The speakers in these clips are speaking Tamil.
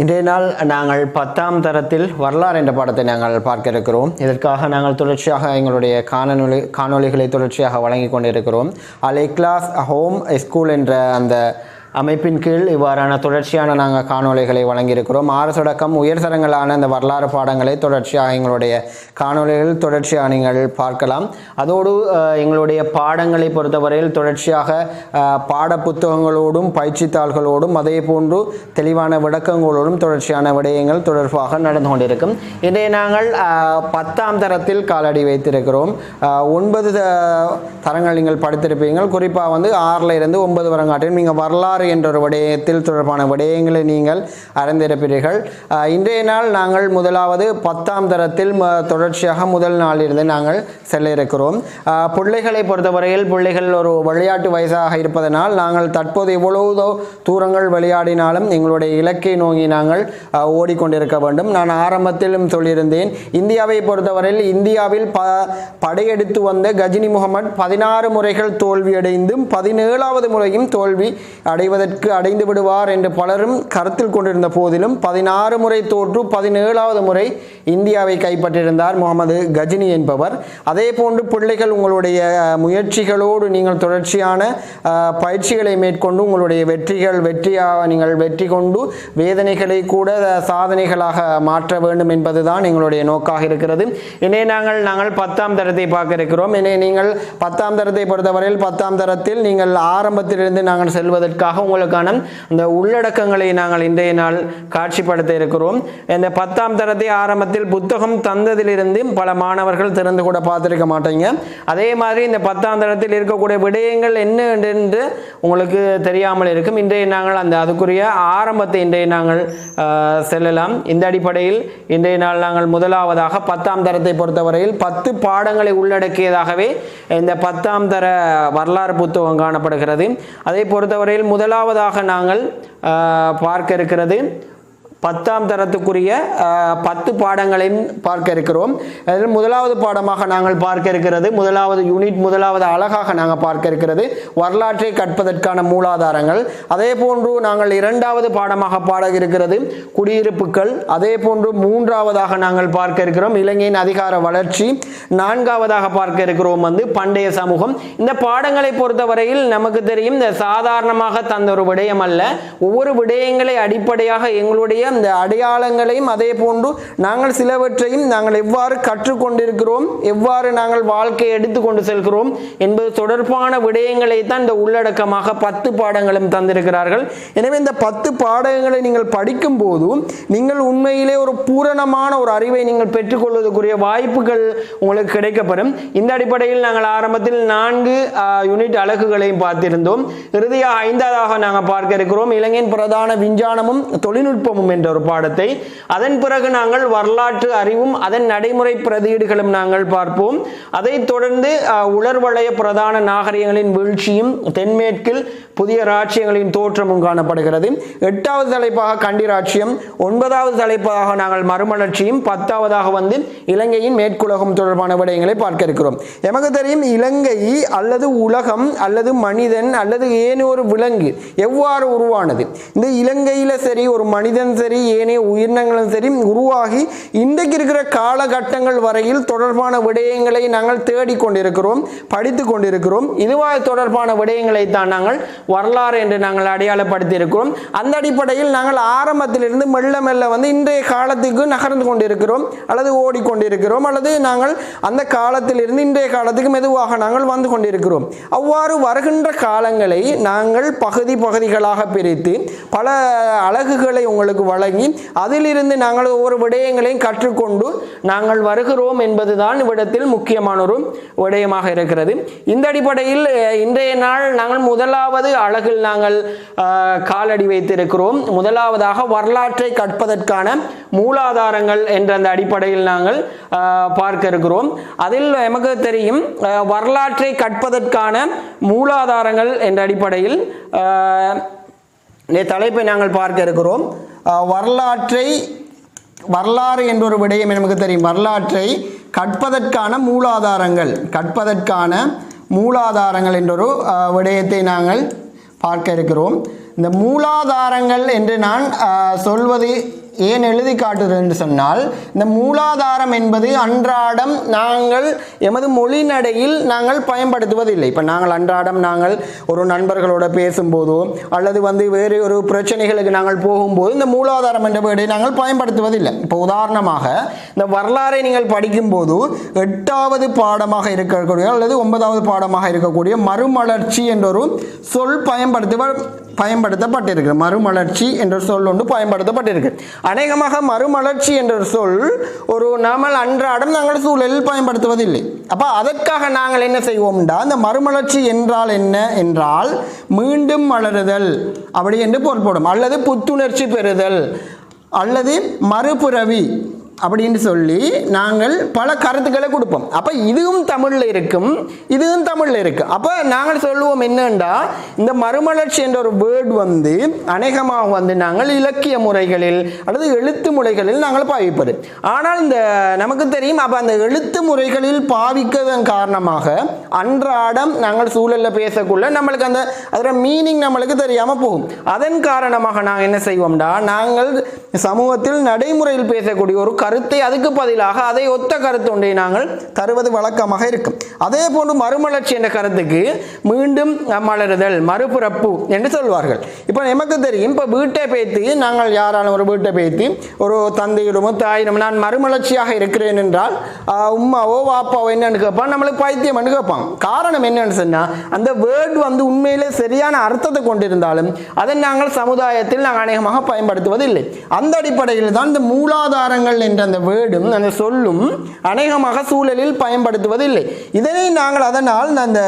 இன்றைய நாள் நாங்கள் 10ஆம் தரத்தில் வரலாறு என்ற பாடத்தை நாங்கள் பார்க்க இருக்கிறோம். இதற்காக நாங்கள் தொடர்ச்சியாக எங்களுடைய காணொளிகளை தொடர்ச்சியாக வழங்கி கொண்டிருக்கிறோம். அல் இக்லாஸ் ஹோம் ஸ்கூல் என்ற அந்த அமைப்பின் கீழ் இவ்வாறான தொடர்ச்சியான நாங்கள் காணொளிகளை வழங்கியிருக்கிறோம். 6 தொடக்கம் உயர் தரங்களான அந்த வரலாறு பாடங்களை தொடர்ச்சியாக எங்களுடைய காணொளிகள் தொடர்ச்சியாக நீங்கள் பார்க்கலாம். அதோடு எங்களுடைய பாடங்களை பொறுத்தவரையில் தொடர்ச்சியாக பாட புத்தகங்களோடும் பயிற்சித்தாள்களோடும் அதே போன்று தெளிவான விளக்கங்களோடும் தொடர்ச்சியான விடயங்கள் தொடர்பாக நடந்து கொண்டிருக்கும். இதை நாங்கள் 10ஆம் தரத்தில் காலடி வைத்திருக்கிறோம். 9 தரங்கள் நீங்கள் படித்திருப்பீங்கள். குறிப்பாக 6ல் இருந்து 9 வரங்காட்டில் நீங்கள் வரலாறு என்ற ஒரு விடயத்தில் தொடர்பான விடயங்களை நீங்கள் அறிந்திருப்பீர்கள். இன்றைய நாள் நாங்கள் முதலாவது 10ஆம் தரத்தில் தொடர்ச்சியாக முதல் நாளிலிருந்து நாங்கள் செல்ல இருக்கிறோம். பிள்ளைகளை பொறுத்தவரையில் பிள்ளைகள் ஒரு விளையாட்டு வயசாக இருப்பதனால் நாங்கள் தற்போது எவ்வளவு தூரங்கள் விளையாடினாலும் எங்களுடைய இலக்கை நோக்கி நாங்கள் ஓடிக்கொண்டிருக்க வேண்டும். நான் ஆரம்பத்திலும் சொல்லியிருந்தேன், இந்தியாவை பொறுத்தவரையில் இந்தியாவில் படையெடுத்து வந்த கஜினி முகமது 16 முறைகள் தோல்வியடைந்தும் 17வது முறையும் தோல்வி அடைந்து விடுவார் என்று பலரும் கருத்தில் கொண்டிருந்த போதிலும் 16 முறை தோற்று 17வது முறை இந்தியாவை கைப்பற்றியிருந்தார் முகமது கஜினி என்பவர். அதே போன்று பிள்ளைகள் உங்களுடைய முயற்சிகளோடு நீங்கள் தொடர்ச்சியான பயிற்சிகளை மேற்கொண்டு உங்களுடைய நீங்கள் வெற்றி கொண்டு வேதனைகளை கூட சாதனைகளாக மாற்ற வேண்டும் என்பதுதான் எங்களுடைய நோக்காக இருக்கிறது. இனி நாங்கள் 10ஆம் தரத்தை பார்க்க இருக்கிறோம். இனி நீங்கள் 10ஆம் தரத்தை பொறுத்தவரையில் 10ஆம் தரத்தில் நீங்கள் ஆரம்பத்திலிருந்து நாங்கள் செல்வதற்காக உங்களுக்கான இந்த உள்ளடக்கங்களை நாங்கள் இன்றைய நாள் காட்சிப்படுத்த இருக்கிறோம். இந்த 10ஆம் தரத்தை ஆரம்பத்தில் புத்தகம் தந்ததிலிருந்து பல மாணவர்கள் திறந்து கூட பார்த்திருக்க மாட்டீங்க. அதே மாதிரி இந்த 10ஆம் தரத்தில் இருக்கக்கூடிய விடயங்கள் என்ன என்று உங்களுக்கு தெரியாமல் இருக்கும். இன்றைய நாங்கள் அதுக்குரிய ஆரம்பத்தை இன்றைய நாங்கள் செல்லலாம். இந்த அடிப்படையில் இன்றைய நாள் நாங்கள் முதலாவதாக 10ஆம் தரத்தை பொறுத்தவரையில் 10 பாடங்களை உள்ளடக்கியதாகவே இந்த 10ஆம் தர வரலாறு புத்தகம் காணப்படுகிறது. அதை பொறுத்தவரையில் முதலாவதாக நாங்கள் பார்க்க இருக்கிறது 10ஆம் தரத்துக்குரிய 10 பாடங்களையும் பார்க்க இருக்கிறோம். அதில் முதலாவது பாடமாக நாங்கள் பார்க்க இருக்கிறது, முதலாவது யூனிட், முதலாவது அழகாக நாங்கள் பார்க்க இருக்கிறது வரலாற்றை கற்பதற்கான மூலாதாரங்கள். அதே போன்று நாங்கள் 2வது பாடமாக பாட இருக்கிறது குடியிருப்புகள். அதே போன்று 3ஆவதாக நாங்கள் பார்க்க இருக்கிறோம் இலங்கையின் அதிகார வளர்ச்சி. 4ஆவதாக பார்க்க இருக்கிறோம் பண்டைய சமூகம். இந்த பாடங்களை பொறுத்தவரையில் நமக்கு தெரியும், இந்த சாதாரணமாக தந்த ஒரு விடயம் அல்ல. ஒவ்வொரு விடயங்களை அடிப்படையாக எங்களுடைய இந்த அடையாளங்களையும் அதே போன்று நாங்கள் சிலவற்றையும் நாங்கள் எவ்வாறு கற்றுக்கொண்டிருக்கிறோம், எவ்வாறு நாங்கள் வாழ்க்கையை எடுத்துக்கொண்டு செல்கிறோம் என்பது தொடர்பான விடயங்களை தான் இந்த உள்ளடக்கமாக 10 பாடங்களும் தந்திருக்கிறார்கள். எனவே இந்த 10 பாடங்களை நீங்கள் படிக்கும் போது நீங்கள் உண்மையிலே ஒரு பூரணமான ஒரு அறிவை நீங்கள் பெற்றுக்கொள்வதற்குரிய வாய்ப்புகள் உங்களுக்கு கிடைக்கப்பெறும். இந்த அடிப்படையில் நாங்கள் ஆரம்பத்தில் 4 யூனிட் அலகுகளையும் பார்த்திருந்தோம். இறுதியாக 5ஆவதாக நாங்கள் பார்க்க இருக்கிறோம் இலங்கையின் பிரதான விஞ்ஞானமும் தொழில்நுட்பமும் என்ற ஒரு பாடத்தை. அதன் பிறகு நாங்கள் வரலாற்று அறிவும் அதன் நடைமுறை பிரதியீடுகளும் நாங்கள் பார்ப்போம். அதைத் தொடர்ந்து உலர்வளைய பிரதான நாகரிகங்களின் வீழ்ச்சியும் தென்மேற்கில் புதிய ராஜ்யங்களின் தோற்றமும் காணப்படுகிறது. 8வது தலைப்பாக கண்டி ராஜ்யம், 9வது தலைப்பாக நாங்கள் மறுமலர்ச்சியும், 10ஆவதாக இலங்கையின் மேற்குலகம் தொடர்பான விடயங்களை பார்க்க இருக்கிறோம். எமக்கு தெரியும், இலங்கை அல்லது உலகம் அல்லது மனிதன் அல்லது ஏனைய ஒரு விலங்கு எவ்வாறு உருவானது. இந்த இலங்கையில சரி ஒரு மனிதன் சரி ஏனைய உயிரினங்களும் சரி உருவாகி இன்றைக்கு இருக்கிற காலகட்டங்கள் வரையில் தொடர்பான விடயங்களை நாங்கள் தேடிக்கொண்டிருக்கிறோம், படித்து கொண்டிருக்கிறோம். இதுவாக தொடர்பான விடயங்களை தான் நாங்கள் வரலாறு என்று நாங்கள் அடையாளப்படுத்தி இருக்கிறோம். அந்த அடிப்படையில் நாங்கள் ஆரம்பத்திலிருந்து மெல்ல மெல்ல இன்றைய காலத்துக்கு நகர்ந்து கொண்டிருக்கிறோம் அல்லது ஓடிக்கொண்டிருக்கிறோம் அல்லது நாங்கள் அந்த காலத்திலிருந்து இன்றைய காலத்துக்கு மெதுவாக நாங்கள் வந்து கொண்டிருக்கிறோம். அவ்வாறு வருகின்ற காலங்களை நாங்கள் பகுதிகளாக பிரித்து பல அழகுகளை உங்களுக்கு வழங்கி அதிலிருந்து நாங்கள் ஒவ்வொரு விடயங்களையும் கற்றுக்கொண்டு நாங்கள் வருகிறோம் என்பதுதான் இவ்விடத்தில் முக்கியமான ஒரு விடயமாக இருக்கிறது. இந்த அடிப்படையில் இன்றைய நாள் நாங்கள் முதலாவது அழகில் நாங்கள் காலடி வைத்திருக்கிறோம். முதலாவதாக வரலாற்றை கற்பதற்கான மூலாதாரங்கள் என்ற அந்த அடிப்படையில் நாங்கள் பார்க்க இருக்கிறோம். அதில் நமக்கு தெரியும், வரலாற்றை கற்பதற்கான மூலாதாரங்கள் என்ற அடிப்படையில் தலைப்பை நாங்கள் பார்க்க இருக்கிறோம். வரலாறு என்ற ஒரு விடயம் நமக்கு தெரியும். வரலாற்றை கற்பதற்கான மூலாதாரங்கள் என்ற ஒரு விடயத்தை நாங்கள் பார்க்க இருக்கிறோம். இந்த மூலாதாரங்கள் என்று நான் சொல்வது ஏன் எழுதி காட்டுறது என்று சொன்னால், இந்த மூலாதாரம் என்பது அன்றாடம் நாங்கள் எமது மொழி நடையில் நாங்கள் பயன்படுத்துவதில்லை. இப்போ நாங்கள் அன்றாடம் நாங்கள் ஒரு நண்பர்களோட பேசும்போதோ அல்லது வேறு ஒரு பிரச்சனைகளுக்கு நாங்கள் போகும்போது இந்த மூலாதாரம் என்ற வேர்டை நாங்கள் பயன்படுத்துவதில்லை. இப்போ உதாரணமாக இந்த வரலாறை நீங்கள் படிக்கும்போது 8வது பாடமாக இருக்கக்கூடிய அல்லது 9வது பாடமாக இருக்கக்கூடிய மறுமலர்ச்சி என்ற ஒரு சொல் பயன்படுத்தப்பட்டிருக்கு. மறுமலர்ச்சி என்ற சொல் ஒன்று பயன்படுத்தப்பட்டிருக்கு. அநேகமாக மறுமலர்ச்சி என்ற சொல் ஒரு நாமல் அன்றாடம் நாங்கள் சூழலில் பயன்படுத்துவதில்லை. அப்போ அதற்காக நாங்கள் என்ன செய்வோம்டா, இந்த மறுமலர்ச்சி என்றால் என்ன என்றால் மீண்டும் மலருதல் அப்படி என்று பொருள்படும், அல்லது புத்துணர்ச்சி பெறுதல் அல்லது மறுபிறவி அப்படின்னு சொல்லி நாங்கள் பல கருத்துக்களை கொடுப்போம். அப்போ இதுவும் தமிழில் இருக்கும், இதுவும் தமிழில் இருக்கு. அப்போ நாங்கள் சொல்லுவோம் என்னண்டா, இந்த மறுமலர்ச்சி என்ற ஒரு வேர்டு அநேகமாக நாங்கள் இலக்கிய முறைகளில் அல்லது எழுத்து முறைகளில் நாங்கள் பாவிப்பது. ஆனால் இந்த நமக்கு தெரியும், அப்போ அந்த எழுத்து முறைகளில் பாவிக்கிறதன் காரணமாக அன்றாடம் நாங்கள் சூழலில் பேசக்குள்ள நம்மளுக்கு அதோட மீனிங் நம்மளுக்கு தெரியாமல் போகும். அதன் காரணமாக நாங்கள் என்ன செய்வோம்டா, நாங்கள் சமூகத்தில் நடைமுறையில் பேசக்கூடிய ஒரு கருத்தை அதுக்கு பதிலாக அதை ஒத்த கருத்து ஒன்றை நாங்கள் தருவது வழக்கமாக இருக்கும். அதே போன்று மறுமலர்ச்சி என்ற கருத்துக்கு மீண்டும் மலருதல், மறுபிறப்பு என்று சொல்வார்கள். இப்போ நமக்கு தெரியும், இப்போ வீட்டை பேத்து நாங்கள் யாராலும் ஒரு வீட்டை பேத்து ஒரு தந்தையிடமோ தாயிடமோ நான் மறுமலர்ச்சியாக இருக்கிறேன் என்றால் உம்மாவோ வாப்பாவோ என்னன்னு கேட்பான், நம்மளுக்கு பைத்தியம் என்று கேட்பாங்க. காரணம் என்னன்னு சொன்னால், அந்த வேர்டு உண்மையிலே சரியான அர்த்தத்தை கொண்டிருந்தாலும் அதை நாங்கள் சமுதாயத்தில் நாங்கள் அநேகமாக பயன்படுத்துவதில்லை. அந்த அடிப்படையில் தான் இந்த மூலாதாரங்கள் என்ற அந்த வேர்டும் அந்த சொல்லும் அநேகமாக சூழலில் பயன்படுத்துவதில்லை. இதனை நாங்கள் அதனால் அந்த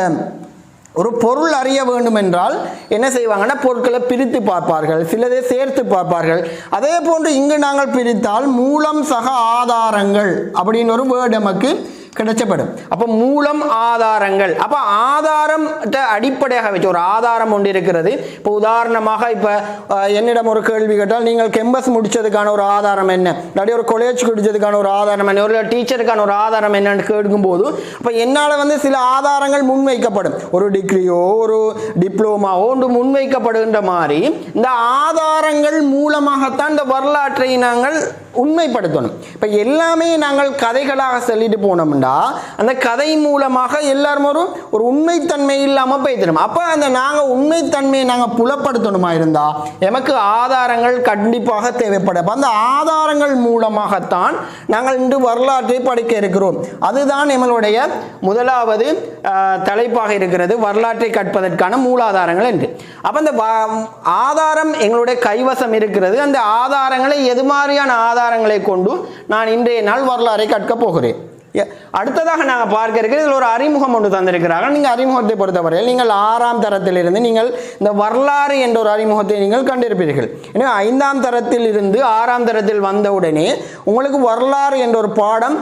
ஒரு பொருள் அறிய வேண்டும் என்றால் என்ன செய்வாங்கன்னா, பொருட்களை பிரித்து பார்ப்பார்கள், சிலதை சேர்த்து பார்ப்பார்கள். அதே போன்று இங்கு நாங்கள் பிரித்தால் மூலம் சக ஆதாரங்கள் அப்படின்னு ஒரு வேர்டு நமக்கு கிடைச்சப்படும். அப்போ மூலம் ஆதாரங்கள், அப்போ ஆதாரம் அடிப்படையாக வச்சு ஒரு ஆதாரம் ஒன்று இருக்கிறது. இப்போ உதாரணமாக இப்போ என்னிடம் ஒரு கேள்வி கேட்டால், நீங்கள் கெம்பஸ் முடிச்சதுக்கான ஒரு ஆதாரம் என்ன, இல்லாட்டி ஒரு காலேஜ் முடிச்சதுக்கான ஒரு ஆதாரம் என்ன, ஒரு டீச்சருக்கான ஒரு ஆதாரம் என்னன்னு கேட்கும்போது அப்போ என்னால் சில ஆதாரங்கள் முன்வைக்கப்படும். ஒரு டிகிரியோ ஒரு டிப்ளோமாவோ ஒன்று முன்வைக்கப்படுகின்ற மாதிரி இந்த ஆதாரங்கள் மூலமாகத்தான் இந்த வரலாற்றை நாங்கள் உண்மைப்படுத்தணும். இப்போ எல்லாமே நாங்கள் கதைகளாக சொல்லிட்டு போனோம்னா அந்த கதை மூலமாக எல்லாரும் ஒரு உண்மைத்தன்மை இல்லாமல் போய்த்திடும். அப்போ அந்த நாங்கள் உண்மைத்தன்மையை நாங்கள் புலப்படுத்தணுமா இருந்தால் எமக்கு ஆதாரங்கள் கண்டிப்பாக தேவைப்படும். அந்த ஆதாரங்கள் மூலமாகத்தான் நாங்கள் இன்று வரலாற்றை படிக்க இருக்கிறோம். அதுதான் எங்களுடைய முதலாவது தலைப்பாக இருக்கிறது, வரலாற்றை கற்பதற்கான மூலாதாரங்கள் என்று. அப்போ அந்த ஆதாரம் எங்களுடைய கைவசம் இருக்கிறது. அந்த ஆதாரங்களை எது மாதிரியான ஆதாரங்களை கொண்டு நான் இன்றைய நாள் வரலாறை கற்க போகிறேன். அடுத்ததாக நாங்கள் பார்க்க இருக்கிறது, இதில் ஒரு அறிமுகம் ஒன்று தந்திருக்கிறார்கள். நீங்கள் அறிமுகத்தை பொறுத்தவரையில் நீங்கள் 6ஆம் தரத்திலிருந்து நீங்கள் இந்த வரலாறு என்ற ஒரு அறிமுகத்தை நீங்கள் கண்டிருப்பீர்கள். எனவே 5ஆம் தரத்தில் இருந்து 6ஆம் தரத்தில் வந்தவுடனே உங்களுக்கு வரலாறு என்ற ஒரு பாடம்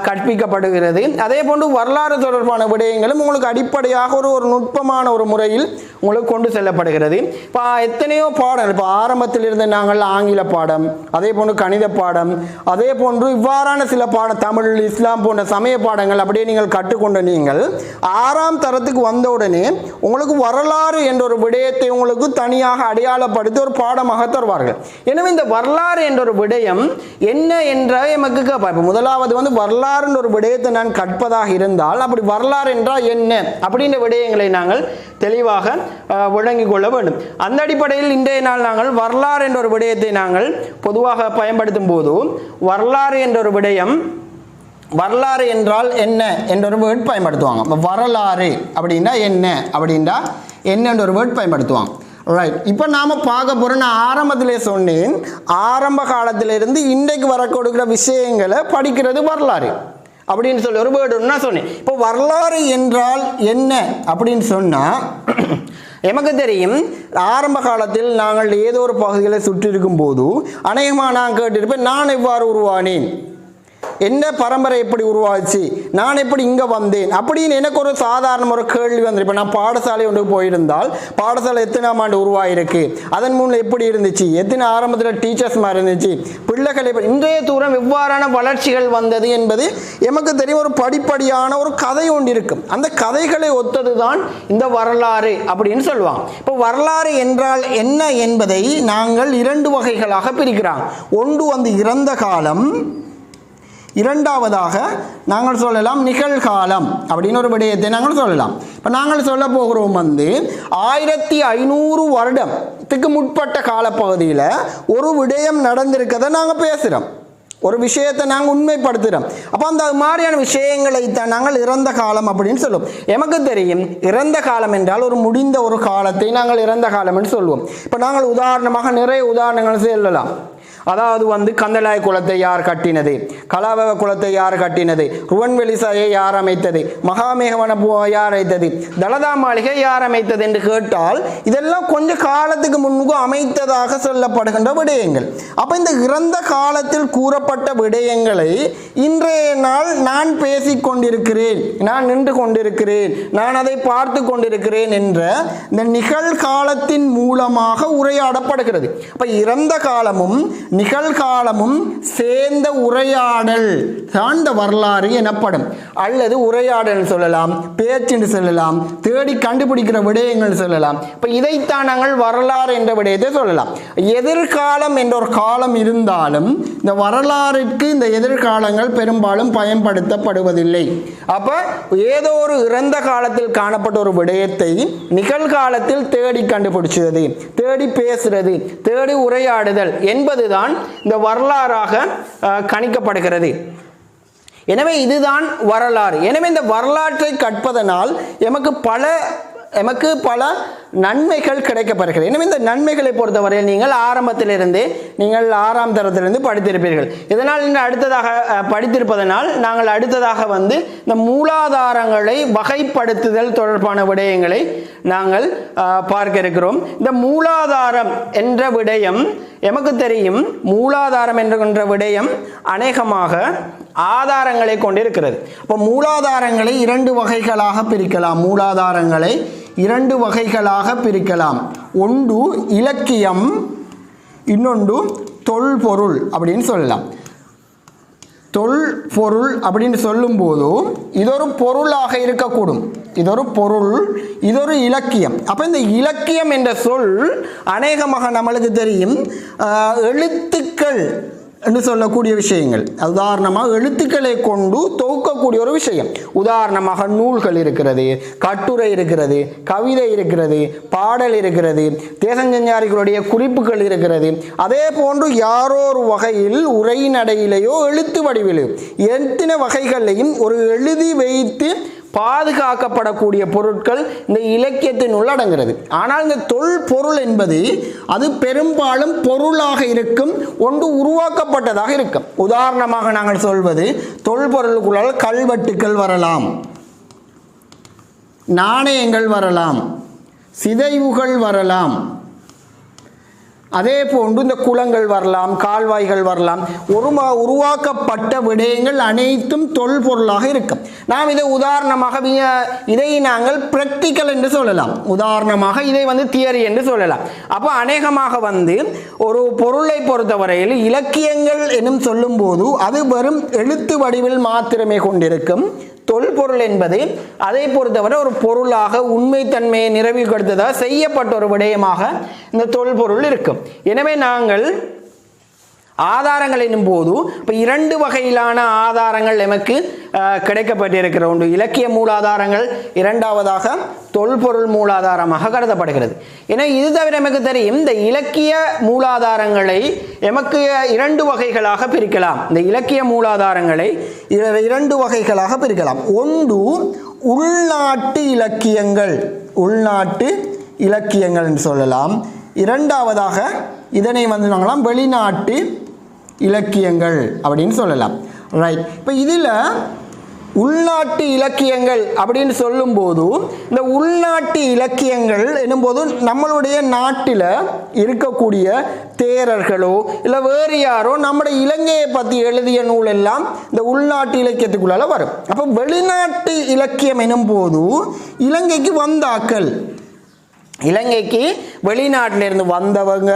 கற்பிக்கப்படுகிறது. அதே போன்று வரலாறு தொடர்பான விடயங்களும் உங்களுக்கு அடிப்படையாக ஒரு நுட்பமான ஒரு முறையில் உங்களுக்கு கொண்டு செல்லப்படுகிறது. இப்போ எத்தனையோ பாடங்கள், இப்போ ஆரம்பத்தில் இருந்து நாங்கள் ஆங்கில பாடம், அதே போன்று கணித பாடம், அதே போன்று இவ்வாறான சில பாடம், தமிழ், இஸ்லாம் போன்ற சமய பாடங்கள் அப்படியே நீங்கள் கற்றுக்கொண்ட நீங்கள் 6ஆம் தரத்துக்கு வந்தவுடனே உங்களுக்கு வரலாறு என்ற ஒரு விடயத்தை உங்களுக்கு தனியாக அடையாளப்படுத்தி ஒரு பாடமாக தருவார்கள். எனவே இந்த வரலாறு என்ற ஒரு விடயம் என்ன என்ற எமக்கு கேட்பார். முதலாவது வரலாறு ஒரு விடயத்தை நான் கற்பதாக இருந்தால் அப்படி வரலாறு என்றால் என்ன அப்படின்ற விடயங்களை நாங்கள் தெளிவாக விளங்கிக் கொள்ள வேண்டும். அந்த அடிப்படையில் இன்றைய நாள் நாங்கள் வரலாறு என்ற ஒரு விடயத்தை நாங்கள் பொதுவாக பயன்படுத்தும் போது வரலாறு என்ற ஒரு விடயம், வரலாறு என்றால் என்ன என்ற ஒரு வேர்ட் பயன்படுத்துவாங்க. வரலாறு அப்படின்னா என்ன அப்படின்னா என்னென்ற ஒரு வேர்ட் பயன்படுத்துவாங்க. ரைட், இப்போ நாம் பார்க்க போகிறோம், நான் ஆரம்பத்திலே சொன்னேன், ஆரம்ப காலத்திலிருந்து இன்றைக்கு வர கொடுக்குற விஷயங்களை படிக்கிறது வரலாறு அப்படின்னு சொல்லி ஒரு வேர்டு நான் சொன்னேன். இப்போ வரலாறு என்றால் என்ன அப்படின்னு சொன்னால் எமக்கு தெரியும், ஆரம்ப காலத்தில் நாங்கள் ஏதோ ஒரு பகுதிகளை சுற்றி இருக்கும் போது அநேகமாக நான் கேட்டிருப்பேன், நான் எவ்வாறு உருவானேன், என்ன பரம்பரை எப்படி உருவாச்சு, நான் எப்படி இங்கே வந்தேன் அப்படின்னு எனக்கு ஒரு சாதாரண ஒரு கேள்வி வந்து. இப்போ நான் பாடசாலை ஒன்று போயிருந்தால் பாடசாலை எத்தனாம் ஆண்டு உருவாயிருக்கு, அதன் மூலம் எப்படி இருந்துச்சு, எத்தனை ஆரம்பத்தில் டீச்சர்ஸ் மாதிரி இருந்துச்சு, பிள்ளைகளை இன்றைய தூரம் எவ்வாறான வளர்ச்சிகள் வந்தது என்பது எமக்கு தெரியும். ஒரு படிப்படியான ஒரு கதை ஒன்று இருக்கும். அந்த கதைகளை ஒத்தது தான் இந்த வரலாறு அப்படின்னு சொல்லுவாங்க. இப்போ வரலாறு என்றால் என்ன என்பதை நாங்கள் 2 வகைகளாக பிரிக்கிறோம். ஒன்று வந்து இறந்த காலம், இரண்டாவதாக நாங்கள் சொல்லலாம் நிகழ்காலம் அப்படின்னு ஒரு விடயத்தை நாங்கள் சொல்லலாம். இப்போ நாங்கள் சொல்ல போகிறோம் வந்து 1500 வருடத்துக்கு முற்பட்ட காலப்பகுதியில் ஒரு விடயம் நடந்திருக்கதை நாங்கள் பேசுகிறோம், ஒரு விஷயத்தை நாங்கள் உண்மைப்படுத்துகிறோம். அப்போ அந்த மாதிரியான விஷயங்களை தான் நாங்கள் இறந்த காலம் அப்படின்னு சொல்லுவோம். எமக்கு தெரியும் இறந்த காலம் என்றால் ஒரு முடிந்த ஒரு காலத்தை நாங்கள் இறந்த காலம் என்று சொல்லுவோம். இப்போ நாங்கள் உதாரணமாக நிறைய உதாரணங்கள் சொல்லலாம். அதாவது வந்து கந்தளாய் குளத்தை யார் கட்டினது, கலாபவ குளத்தை யார் கட்டினது, ருவன்வெளி சாயை யார் அமைத்தது, மகாமேகவன யார் அமைத்தது, தலதா மாளிகை யார் அமைத்தது என்று கேட்டால் இதெல்லாம் கொஞ்ச காலத்துக்கு முன்பு அமைத்ததாக சொல்லப்படுகின்ற விடயங்கள். அப்போ இந்த இறந்த காலத்தில் கூறப்பட்ட விடயங்களை இன்றைய நாள் நான் பேசிக் கொண்டிருக்கிறேன், நான் நின்று கொண்டிருக்கிறேன், நான் அதை பார்த்து கொண்டிருக்கிறேன் என்ற இந்த நிகழ்காலத்தின் மூலமாக உரையாடப்படுகிறது. அப்போ இறந்த காலமும் நிகழ்காலமும் சேர்ந்த உரையாடல் தான் இந்த வரலாறு எனப்படும். அல்லது உரையாடல் சொல்லலாம், பேச்சு சொல்லலாம், தேடி கண்டுபிடிக்கிற விடயங்கள் சொல்லலாம். இப்போ இதைத்தான் நாங்கள் வரலாறு என்ற விடயத்தை சொல்லலாம். எதிர்காலம் என்ற ஒரு காலம் இருந்தாலும் இந்த வரலாறுக்கு இந்த எதிர்காலங்கள் பெரும்பாலும் பயன்படுத்தப்படுவதில்லை. அப்போ ஏதோ ஒரு இறந்த காலத்தில் காணப்பட்ட ஒரு விடயத்தை நிகழ்காலத்தில் தேடி கண்டுபிடிச்சது, தேடி பேசுறது, தேடி உரையாடுதல் என்பதுதான் இந்த வரலாறாக கணிக்கப்படுகிறது. எனவே இதுதான் வரலாறு. எனவே இந்த வரலாற்றை கற்பதனால் எமக்கு பல நன்மைகள் கிடைக்கப்பெறுகிறது. எனவே இந்த நன்மைகளை பொறுத்தவரையில் நீங்கள் ஆரம்பத்திலிருந்தே நீங்கள் 6ஆம் தரத்திலிருந்து படித்திருப்பீர்கள். இதனால் நீங்கள் அடுத்ததாக படித்திருப்பதனால் நாங்கள் அடுத்ததாக வந்து இந்த மூலாதாரங்களை வகைப்படுத்துதல் தொடர்பான விடயங்களை நாங்கள் பார்க்க இருக்கிறோம். இந்த மூலாதாரம் என்ற விடயம் எமக்கு தெரியும். மூலாதாரம் என்ற விடயம் அநேகமாக ஆதாரங்களை கொண்டிருக்கிறது. அப்போ மூலாதாரங்களை 2 வகைகளாக பிரிக்கலாம். மூலாதாரங்களை 2 வகைகளாக பிரிக்கலாம். ஒன்று இலக்கியம், இன்னொன்று தொல்பொருள் அப்படின்னு சொல்லலாம். தொல்பொருள் அப்படின்னு சொல்லும்போது இதொரு பொருளாக இருக்கக்கூடும், இதொரு பொருள், இதொரு இலக்கியம். அப்போ இந்த இலக்கியம் என்ற சொல் அநேகமாக நம்மளுக்கு தெரியும் எழுத்துக்கள் என்று சொல்லக்கூடிய விஷயங்கள். உதாரணமாக எழுத்துக்களை கொண்டு தொகுக்கக்கூடிய ஒரு விஷயம். உதாரணமாக நூல்கள் இருக்கிறது, கட்டுரை இருக்கிறது, கவிதை இருக்கிறது, பாடல் இருக்கிறது, தேசஞ்சஞ்சாரிகளுடைய குறிப்புகள் இருக்கிறது. அதே போன்று யாரோ ஒரு வகையில் உரைநடையிலேயோ எழுத்து வடிவிலேயோ எத்தனை வகைகளையும் ஒரு எழுதி வைத்து பாதுகாக்கப்படக்கூடிய பொருட்கள் இந்த இலக்கியத்தின் உள்ளடங்கிறது. ஆனால் இந்த தொல்பொருள் என்பது அது பெரும்பாலும் பொருளாக இருக்கும், ஒன்று உருவாக்கப்பட்டதாக இருக்கும். உதாரணமாக நாங்கள் சொல்வது தொல்பொருளுக்குள்ளால் கல்வெட்டுக்கள் வரலாம், நாணயங்கள் வரலாம், சிதைவுகள் வரலாம், அதே போன்று இந்த குளங்கள் வரலாம், கால்வாய்கள் வரலாம். உருவாக்கப்பட்ட விடயங்கள் அனைத்தும் தொல்பொருளாக இருக்கும். நாம் இதை உதாரணமாக இதை நாங்கள் பிராக்டிக்கல் என்று சொல்லலாம். உதாரணமாக இதை வந்து தியரி என்று சொல்லலாம். அப்போ அநேகமாக வந்து ஒரு பொருளை பொறுத்தவரையில் இலக்கியங்கள் என்னும் சொல்லும்போது அது வெறும் எழுத்து வடிவில் மாத்திரமே கொண்டிருக்கும். தொல்பொருள் என்பது அதை பொறுத்தவரை ஒரு பொருளாக உண்மைத்தன்மையை நிறைவுபடுத்ததாக செய்யப்பட்ட ஒரு விடயமாக இந்த தொல்பொருள் இருக்கும். எனவே நாங்கள் ஆதாரங்கள் என்னும் போது இப்போ 2 வகையிலான ஆதாரங்கள் நமக்கு கிடைக்கப்பட்டிருக்கிற ஒன்று இலக்கிய மூலாதாரங்கள், இரண்டாவதாக தொல்பொருள் மூலாதாரமாக கருதப்படுகிறது. ஏன்னா இது தவிர நமக்கு தெரியும் இந்த இலக்கிய மூலாதாரங்களை எமக்கு 2 வகைகளாக பிரிக்கலாம். இந்த இலக்கிய மூலாதாரங்களை 2 வகைகளாக பிரிக்கலாம். ஒன்று உள்நாட்டு இலக்கியங்கள், உள்நாட்டு இலக்கியங்கள் என்று சொல்லலாம். இரண்டாவதாக இதனை வந்து நாங்களாம் வெளிநாட்டு இலக்கியங்கள் அப்படின்னு சொல்லலாம். ரைட். இப்போ இதில் உள்நாட்டு இலக்கியங்கள் அப்படின்னு சொல்லும்போது இந்த உள்நாட்டு இலக்கியங்கள் என்னும்போது நம்மளுடைய நாட்டில் இருக்கக்கூடிய தேரர்களோ இல்லை வேறு யாரோ நம்முடைய இலங்கையை பற்றி எழுதிய நூல் எல்லாம் இந்த உள்நாட்டு இலக்கியத்துக்குள்ளால வரும். அப்போ வெளிநாட்டு இலக்கியம் எனும்போது இலங்கைக்கு வந்தாக்கள், இலங்கைக்கு வெளிநாட்டிலிருந்து வந்தவங்க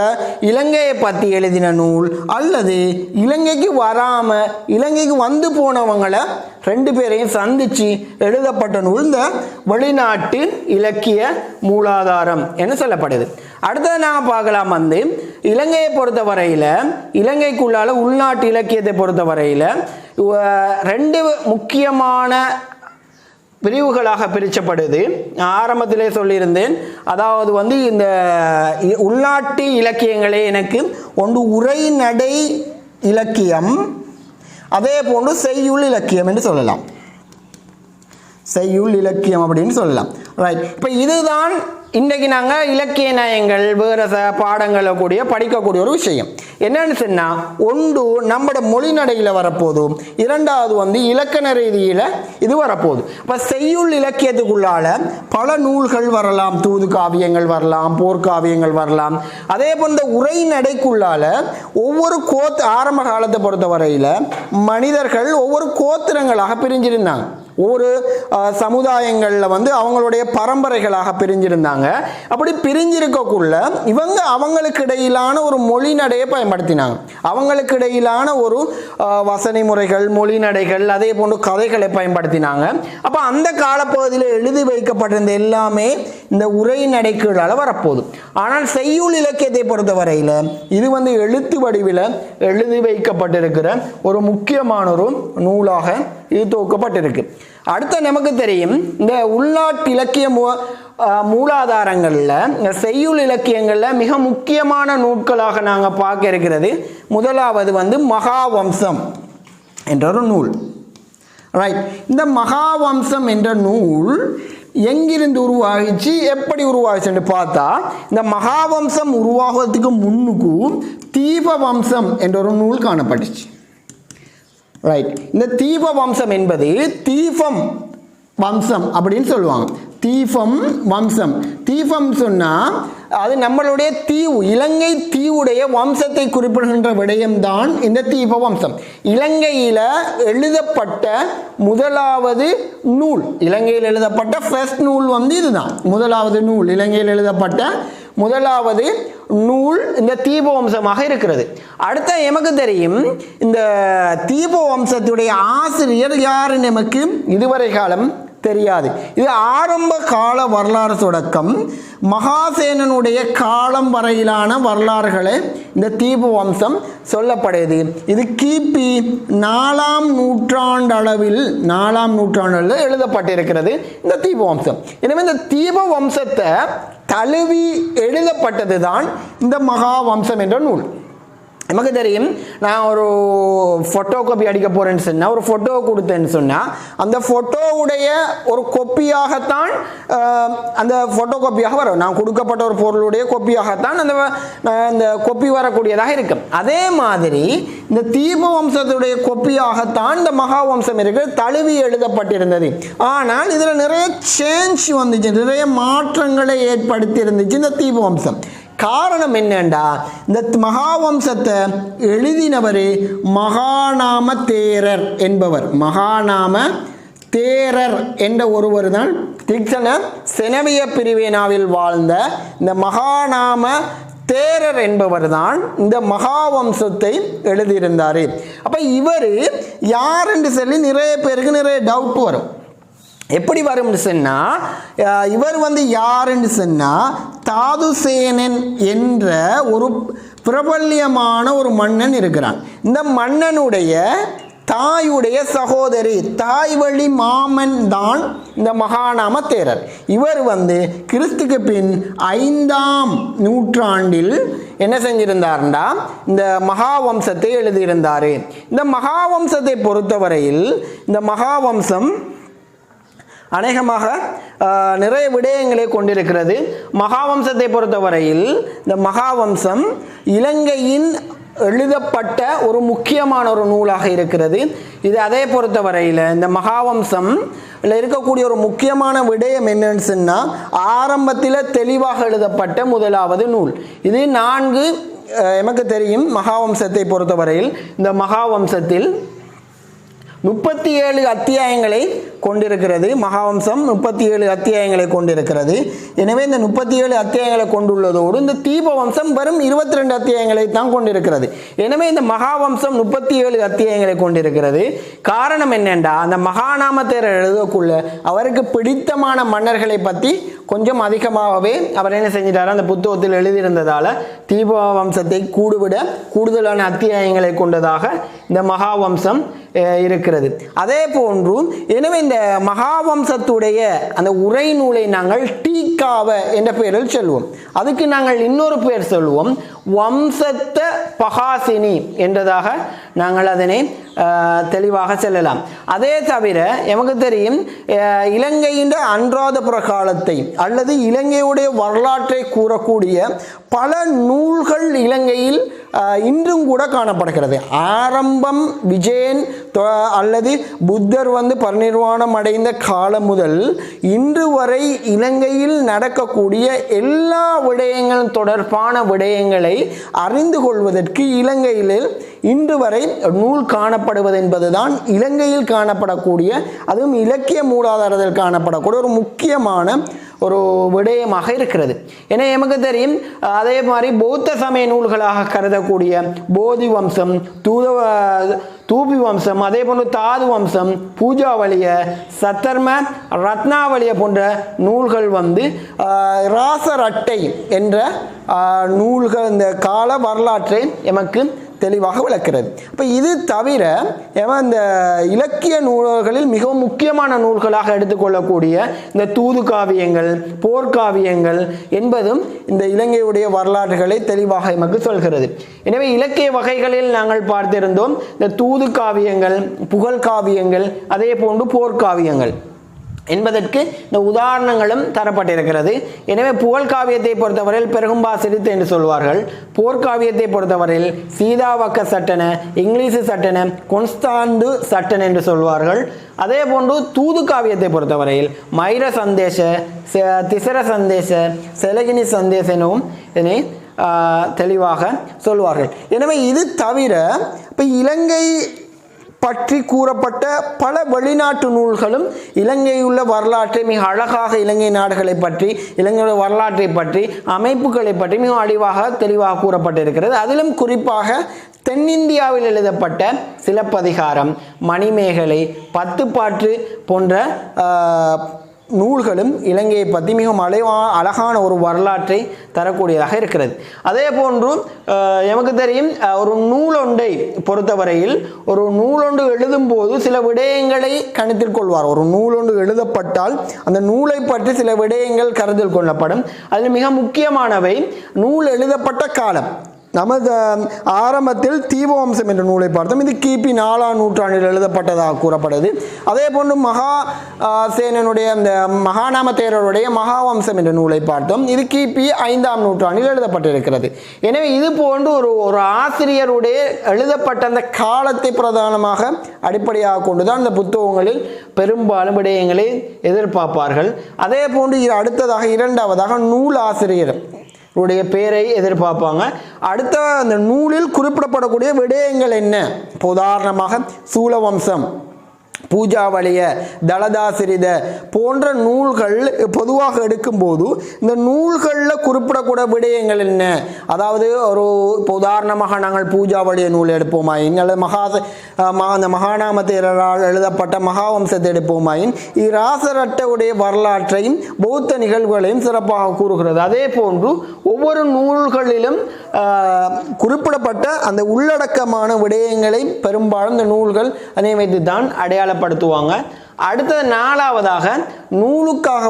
இலங்கையை பற்றி எழுதின நூல் அல்லது இலங்கைக்கு வராமல் இலங்கைக்கு வந்து போனவங்களை ரெண்டு பேரையும் சந்தித்து எழுதப்பட்ட நூல் இந்த வெளிநாட்டு இலக்கிய மூலாதாரம் என்று சொல்லப்படுது. அடுத்தது நாங்கள் பார்க்கலாம் இலங்கையை பொறுத்த வரையில் இலங்கைக்குள்ளால உள்நாட்டு இலக்கியத்தை பொறுத்த வரையில் ரெண்டு முக்கியமான பிரிவுகளாக பிரிக்கப்படுது. ஆரம்பத்திலே சொல்லியிருந்தேன், அதாவது இந்த உள்நாட்டு இலக்கியங்களே எனக்கு ஒன்று உரைநடை இலக்கியம், அதே போன்று செய்யுள் இலக்கியம் என்று சொல்லலாம். செய்யுள் இலக்கியம் அப்படின்னு சொல்லலாம். ரைட். இப்போ இதுதான் இன்றைக்கு நாங்கள் இலக்கிய நயங்கள் வேறு பாடங்களை கூடிய படிக்கக்கூடிய ஒரு விஷயம். என்னன்னு சொன்னால், ஒன்று நம்மளோட மொழி நடையில் வரப்போதும், இரண்டாவது இலக்கண ரீதியில் இது வரப்போகுது. இப்போ செய்யுள் இலக்கியத்துக்குள்ளால பல நூல்கள் வரலாம், தூது காவியங்கள் வரலாம், போர்க்காவியங்கள் வரலாம். அதே போல் இந்த உரைநடைக்குள்ளால ஒவ்வொரு ஆரம்ப காலத்தை பொறுத்த வரையில் மனிதர்கள் ஒவ்வொரு கோத்திரங்களாக பிரிஞ்சிருந்தாங்க. ஒவ்வொரு சமுதாயங்களில் அவங்களுடைய பரம்பரைகளாக பிரிஞ்சிருந்தாங்க. அப்படி பிரிஞ்சிருக்கக்குள்ள இவங்க அவங்களுக்கு இடையிலான ஒரு மொழி நடையை பயன்படுத்தினாங்க. அவங்களுக்கு இடையிலான ஒரு வசனை முறைகள், மொழி நடைகள், அதே போன்று கதைகளை பயன்படுத்தினாங்க. அப்போ அந்த காலப்பகுதியில் எழுதி வைக்கப்பட்டிருந்த எல்லாமே இந்த உரைநடைக்குள்ளால வரப்போகுது. ஆனால் செய்யுள் இலக்கியத்தை பொறுத்தவரையில் இது எழுத்து வடிவில் எழுதி வைக்கப்பட்டிருக்கிற ஒரு முக்கியமான ஒரு நூலாக இது தொகுக்கப்பட்டிருக்கு. அடுத்த நமக்கு தெரியும், இந்த உள்நாட்டு இலக்கிய மூலாதாரங்களில் செய்யுள் இலக்கியங்களில் மிக முக்கியமான நூல்களாக நாங்கள் பார்க்க இருக்கிறது. முதலாவது மகாவம்சம் என்ற ஒரு நூல். ரைட். இந்த மகாவம்சம் என்ற நூல் எங்கிருந்து உருவாகிச்சு, எப்படி உருவாகிச்சுன்னு பார்த்தா, இந்த மகாவம்சம் உருவாகிறதுக்கு முன்னுக்கும் தீபவம்சம் என்ற ஒரு நூல் காணப்பட்டுச்சு. ரைட். இந்த தீபவம்சம் என்பது தீபம் வம்சம் அப்படின்னு சொல்லுவாங்க. தீபம் வம்சம். தீபம் சொன்னால் அது நம்மளுடைய தீவு, இலங்கை தீவுடைய வம்சத்தை குறிப்பிடுகின்ற விடயம்தான் இந்த தீப வம்சம். இலங்கையில் எழுதப்பட்ட முதலாவது நூல், இலங்கையில் எழுதப்பட்ட ஃபர்ஸ்ட் நூல் இதுதான். முதலாவது நூல், இலங்கையில் எழுதப்பட்ட முதலாவது நூல் இந்த தீப வம்சமாக இருக்கிறது. அடுத்த எமக்கு தெரியும், இந்த தீப வம்சத்துடைய ஆசிரியர் யாரு நமக்கு இதுவரை காலம் தெரியாது. இது ஆரம்ப கால வரலாறு தொடக்கம் மகாசேனனுடைய காலம் வரையிலான வரலாறுகளை இந்த தீப வம்சம் சொல்லப்படுது. இது கிபி 4ஆம் நூற்றாண்டளவில் எழுதப்பட்டிருக்கிறது இந்த தீப வம்சம். எனவே இந்த தீப வம்சத்தை தழுவி எழுதப்பட்டது தான் இந்த மகாவம்சம் என்ற நூல். நமக்கு தெரியும், நான் ஒரு ஃபோட்டோ காப்பி அடிக்க போகிறேன்னு சொன்னால், ஒரு ஃபோட்டோ கொடுத்தேன்னு சொன்னால், அந்த ஃபோட்டோவுடைய ஒரு கொப்பியாகத்தான் அந்த ஃபோட்டோ காப்பியாக வரும். நான் கொடுக்கப்பட்ட ஒரு பொருளுடைய கொப்பியாகத்தான் அந்த கொப்பி வரக்கூடியதாக இருக்கும். அதே மாதிரி இந்த தீப வம்சத்துடைய கொப்பியாகத்தான் இந்த மகாவம்சம் இருக்கு, தழுவி எழுதப்பட்டிருந்தது. ஆனால் இதில் நிறைய சேஞ்ச் வந்துச்சு, நிறைய மாற்றங்களை ஏற்படுத்தி இருந்துச்சு இந்த தீப வம்சம். காரணம் என்னண்டா, இந்த மகாவம்சத்தை எழுதினவர் மகாநாம தேரர் என்பவர். மகாநாம தேரர் என்ற ஒருவர் தான் திக்சன செனவிய பிரிவினாவில் வாழ்ந்த இந்த மகாநாம தேரர் என்பவர் தான் இந்த மகாவம்சத்தை எழுதியிருந்தார். அப்போ இவர் யார் என்று சொல்லி நிறைய பேருக்கு நிறைய டவுட் வரும். எப்படி வரும்னு சொன்னால், இவர் யாருன்னு சொன்னால் தாதுசேனன் என்ற ஒரு பிரபல்யமான ஒரு மன்னன் இருக்கிறான். இந்த மன்னனுடைய தாயுடைய சகோதரி, தாய் வழி மாமன் தான் இந்த மகாநாம தேரர். இவர் கிறிஸ்துக்கு பின் 5ஆம் நூற்றாண்டில் என்ன செஞ்சிருந்தார்னா இந்த மகாவம்சத்தை எழுதியிருந்தார். இந்த மகாவம்சத்தை பொறுத்தவரையில் இந்த மகாவம்சம் அநேகமாக நிறைய விடயங்களை கொண்டிருக்கிறது. மகாவம்சத்தை பொறுத்தவரையில் இந்த மகாவம்சம் இலங்கையின் எழுதப்பட்ட ஒரு முக்கியமான ஒரு நூலாக இருக்கிறது. இது அதே பொறுத்தவரையில் இந்த மகாவம்சம் இருக்கக்கூடிய ஒரு முக்கியமான விடயம் என்னன்னு சொன்னால், ஆரம்பத்தில் தெளிவாக எழுதப்பட்ட முதலாவது நூல் இது. 4 எமக்கு தெரியும் மகாவம்சத்தை பொறுத்தவரையில் இந்த மகாவம்சத்தில் 37 அத்தியாயங்களை கொண்டிருக்கிறது. மகாவம்சம் 37 அத்தியாயங்களை கொண்டிருக்கிறது. எனவே இந்த 37 அத்தியாயங்களை கொண்டுள்ளதோடு இந்த தீபவம்சம் வெறும் 22 அத்தியாயங்களை தான் கொண்டிருக்கிறது. எனவே இந்த மகாவம்சம் 37 அத்தியாயங்களை கொண்டிருக்கிறது. காரணம் என்னென்றா, அந்த மகாநாமத்தேரர் எழுதக்குள்ள அவருக்கு பிடித்தமான மன்னர்களை பற்றி கொஞ்சம் அதிகமாகவே அவர் என்ன செஞ்சிட்டார், அந்த புத்தகத்தில் எழுதியிருந்ததால் தீபவம்சத்தை கூடுதலான அத்தியாயங்களை கொண்டதாக இந்த மகாவம்சம் இருக்கிறது. அதே போன்று எனவே இந்த மகாவம்சத்துடைய அந்த உரை நூலை நாங்கள் டீக்காவ என்ற பெயரில் சொல்லுவோம். அதுக்கு நாங்கள் இன்னொரு பெயர் சொல்லுவோம், வம்சத்த பகாசினி என்றதாக நாங்கள் அதனை தெளிவாக செல்லலாம். அதே தவிர எமக்கு தெரியும் இலங்கையின் அனுராதபுர காலத்தை அல்லது இலங்கையுடைய வரலாற்றை கூறக்கூடிய பல நூல்கள் இலங்கையில் இன்றும் கூட காணப்படுகிறது. ஆரம்பம் விஜயன் அல்லது புத்தர் பரிநிர்வாணம் அடைந்த காலம் முதல் இன்று வரை இலங்கையில் நடக்கக்கூடிய எல்லா விடயங்களும் தொடர்பான விடயங்களை அறிந்து கொள்வதற்கு இலங்கையில் இன்று வரை நூல் காணப்படுவது என்பதுதான் இலங்கையில் காணப்படக்கூடிய, அதுவும் இலக்கிய மூலாதாரத்தில் காணப்படக்கூடிய ஒரு முக்கியமான ஒரு விடயமாக இருக்கிறது. ஏன்னா எமக்கு தெரியும் அதே மாதிரி பௌத்த சமய நூல்களாக கருதக்கூடிய போதி வம்சம், தூபி வம்சம், அதே போன்று தாது வம்சம், பூஜாவளிய, சத்தர்ம, ரத்னாவளிய போன்ற நூல்கள் ராசரட்டை என்ற நூல்கள் இந்த கால வரலாற்றை எமக்கு தெளிவாக விளக்கிறது. அப்போ இது தவிர இந்த இலக்கிய நூல்களில் மிகவும் முக்கியமான நூல்களாக எடுத்துக்கொள்ளக்கூடிய இந்த தூது காவியங்கள், போர்க்காவியங்கள் என்பதும் இந்த இலங்கையுடைய வரலாறுகளை தெளிவாக எமக்கு சொல்கிறது. எனவே இலக்கிய வகைகளில் நாங்கள் பார்த்திருந்தோம் இந்த தூது காவியங்கள், புகழ் காவியங்கள், அதே போன்று போர்க்காவியங்கள் என்பதற்கு இந்த உதாரணங்களும் தரப்பட்டிருக்கிறது. எனவே புகழ் காவியத்தை பொறுத்தவரையில் பெருகும்பாசிரித்து என்று சொல்வார்கள். போர்க்காவியத்தை பொறுத்தவரையில் சீதாவக்க சட்டன, இங்கிலீஷு சட்டன, கொன்ஸ்டாண்டு சட்டன் என்று சொல்வார்கள். அதே போன்று தூது காவியத்தை பொறுத்தவரையில் மைர சந்தேச, திசர சந்தேச, செலகினி சந்தேச எனவும் இதனை தெளிவாக சொல்வார்கள். எனவே இது தவிர இப்போ இலங்கை பற்றி கூறப்பட்ட பல வெளிநாட்டு நூல்களும் இலங்கையுள்ள வரலாற்றை மிக அழகாக, இலங்கை நாடுகளை பற்றி, இலங்கையுடைய வரலாற்றை பற்றி, அமைப்புகளை பற்றி மிக தெளிவாக கூறப்பட்டிருக்கிறது. அதிலும் குறிப்பாக தென்னிந்தியாவில் எழுதப்பட்ட சிலப்பதிகாரம், மணிமேகலை, பத்துப்பாட்டு போன்ற நூல்களும் இலங்கையை பற்றி மிகவும் அழகான ஒரு வரலாற்றை தரக்கூடியதாக இருக்கிறது. அதே போன்று எமக்கு தெரியும் ஒரு நூலொன்றை பொறுத்தவரையில் ஒரு நூலொன்று எழுதும் போது சில விடயங்களை கணித்தில் கொள்வார். ஒரு நூலொன்று எழுதப்பட்டால் அந்த நூலை பற்றி சில விடயங்கள் கருத்தில் கொள்ளப்படும். அதில் மிக முக்கியமானவை நூல் எழுதப்பட்ட காலம். நமது ஆரம்பத்தில் தீபவம்சம் என்ற நூலை பார்த்தோம். இது கிபி 4ஆம் நூற்றாண்டில் எழுதப்பட்டதாக கூறப்படுது. அதே போன்று மகாசேனனுடைய அந்த மகாநாமத்தேரருடைய மகாவம்சம் என்ற நூலை பார்த்தோம். இது கிபி 5ஆம் நூற்றாண்டில் எழுதப்பட்டிருக்கிறது. எனவே இது போன்று ஒரு ஆசிரியருடைய எழுதப்பட்ட அந்த காலத்தை பிரதானமாக அடிப்படையாக கொண்டுதான் இந்த புத்தகங்களில் பெரும்பாலும் விடயங்களை எதிர்பார்ப்பார்கள். அதே போன்று அடுத்ததாக 2ஆவதாக நூல் ஆசிரியர் உடைய பெயரை எதிர்பார்ப்பாங்க. அடுத்த அந்த நூலில் குறிப்பிடப்படக்கூடிய விடயங்கள் என்ன? உதாரணமாக சூலவம்சம், பூஜாவளிய, தலதாசிரித போன்ற நூல்கள் பொதுவாக எடுக்கும்போது இந்த நூல்களில் குறிப்பிடக்கூடிய விடயங்கள் என்ன? அதாவது இப்போ உதாரணமாக நாங்கள் பூஜாவளிய நூல் எடுப்போமாயின் அல்லது அந்த மகாநாமத்தேரரால் எழுதப்பட்ட மகாவம்சத்தை எடுப்போமாயின் இராசரட்டவுடைய வரலாற்றையும் பௌத்த நிகழ்வுகளையும் சிறப்பாக கூறுகிறது. அதே போன்று ஒவ்வொரு நூல்களிலும் குறிப்பிடப்பட்ட அந்த உள்ளடக்கமான விடயங்களை பெரும்பாலும் இந்த நூல்கள் அதை வைத்து தான் அடையாளப்படுத்துவாங்க. அடுத்தது 4ஆவதாக நூலுக்காக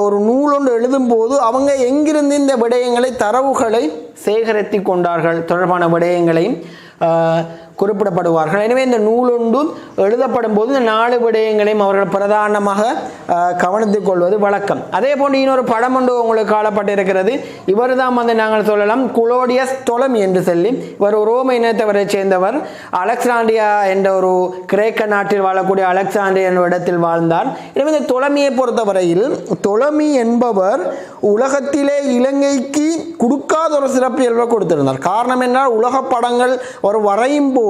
ஒரு நூலொன்று எழுதும்போது அவங்க எங்கிருந்து இந்த விடயங்களை, தரவுகளை சேகரித்து கொண்டார்கள் தொடர்பான விடயங்களையும் குறிப்பிடப்படுவார்கள். எனவே இந்த நூலொன்று எழுதப்படும் போது இந்த 4 விடயங்களையும் அவர்கள் பிரதானமாக கவனித்துக் கொள்வது வழக்கம். அதே போன்று இன்னொரு படம் ஒன்று உங்களுக்கு காணப்பட்டிருக்கிறது. இவர் தான் வந்து நாங்கள் சொல்லலாம் குளோடியஸ் தொலமி என்று சொல்லி. இவர் ரோம இனத்தவரை சேர்ந்தவர். அலெக்சாண்டியா என்ற ஒரு கிரேக்க நாட்டில் வாழக்கூடிய அலெக்சாண்டியா என்ற இடத்தில் வாழ்ந்தார். எனவே இந்த தொலமியை பொறுத்தவரையில் தொலமி என்பவர் உலகத்திலே இலங்கைக்கு கொடுக்காத ஒரு சிறப்பு இயல்பை கொடுத்திருந்தார். காரணம் என்றால் உலக படங்கள் ஒரு வரையும் போது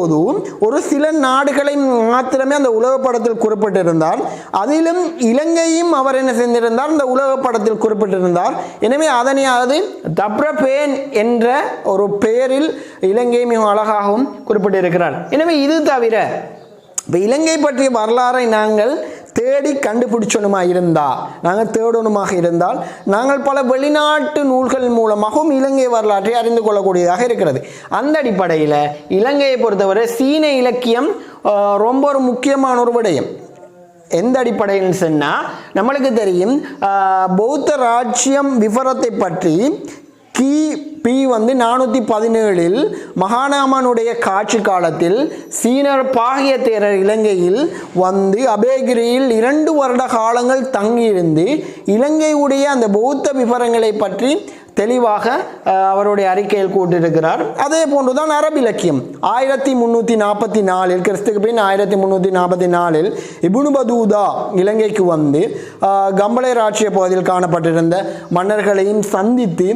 ஒரு சில நாடுகளை மாத்திரமே அந்த உலக படத்தில் குறிப்பிட்டிருந்தார். அதிலும் இலங்கையும் அவர் என்ன செய்திருந்தார், இந்த உலக படத்தில் குறிப்பிட்டிருந்தார். எனவே அதனையாவது தப்ரபேன் என்ற ஒரு பெயரில் இலங்கை மிக அழகாகவும் குறிப்பிட்டிருக்கிறார். எனவே இது தவிர இப்போ இலங்கை பற்றிய வரலாறை நாங்கள் தேடி கண்டுபிடிச்சணுமாக இருந்தால் நாங்கள் பல வெளிநாட்டு நூல்கள் மூலமாகவும் இலங்கை வரலாற்றை அறிந்து கொள்ளக்கூடியதாக இருக்கிறது. அந்த அடிப்படையில் இலங்கையை பொறுத்தவரை சீன இலக்கியம் ரொம்ப ஒரு முக்கியமான ஒரு விடயம். எந்த அடிப்படையில் சொன்னால் நம்மளுக்கு தெரியும் பௌத்த ராஜ்யம் விவரத்தை பற்றி கிபி 417 மகாநாமனுடைய காட்சி காலத்தில் சீனர் பாகியத்தேரர் இலங்கையில் அபேகிரியில் 2 வருட காலங்கள் தங்கியிருந்து இலங்கையுடைய அந்த பௌத்த விவரங்களை பற்றி தெளிவாக அவருடைய அறிக்கையில் கூட்டியிருக்கிறார். அதே போன்றுதான் அரபு இலக்கியம் 1344 கிறிஸ்துக்கு பின் 1344 இப்னு பதூதா இலங்கைக்கு கம்பளை ராட்சிய பகுதியில் காணப்பட்டிருந்த மன்னர்களையும் சந்தித்து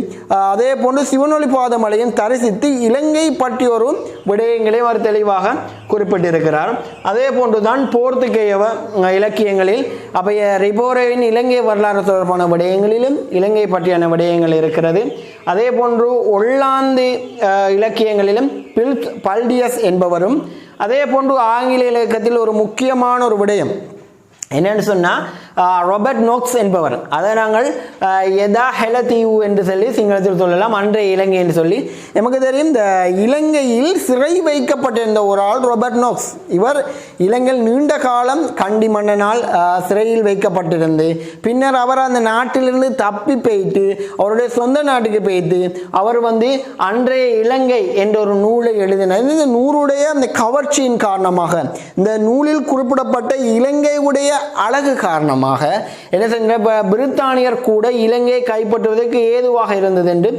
அதே போன்று சிவனொளிபாத மலையும் தரிசித்து இலங்கை பற்றி ஒரு விடயங்களை அவர் தெளிவாக குறிப்பிட்டிருக்கிறார். அதே போன்றுதான் போர்த்துகேய இலக்கியங்களில் அப்பைய ரிபோரேவின் இலங்கை வரலாறு தொடர்பான விடயங்களிலும் இலங்கை பற்றியான விடயங்கள் இருக்கிறது. அதே போன்று ஒல்லாந்து இலக்கியங்களிலும் பல்டியஸ் என்பவரும் அதே போன்று ஆங்கில இலக்கியத்தில் ஒரு முக்கியமான ஒரு விடயம் என்னன்னு சொன்னால் ராபர்ட் நோக்ஸ் என்பவர், அதை நாங்கள் எதா ஹெலதீவு என்று சொல்லி சிங்களத்தில் சொல்லலாம், அன்றைய இலங்கை என்று சொல்லி. நமக்கு தெரியும் இந்த இலங்கையில் சிறை வைக்கப்பட்டிருந்த ஒரு ஆள் ராபர்ட் நோக்ஸ். இவர் இலங்கையில் நீண்ட காலம் கண்டி மன்னனால் சிறையில் வைக்கப்பட்டிருந்து பின்னர் அவர் அந்த நாட்டிலிருந்து தப்பி போயிட்டு அவருடைய சொந்த நாட்டுக்கு போயிட்டு அவர் அன்றைய இலங்கை என்ற ஒரு நூலை எழுதினார். இந்த நூலுடைய அந்த கவர்ச்சியின் காரணமாக இந்த நூலில் குறிப்பிடப்பட்ட இலங்கையுடைய அழகு காரணமாக என்ன செஞ்ச பிரித்தானியர் கூட இலங்கையை கைப்பற்றுவதற்கு ஏதுவாக இருந்தது என்று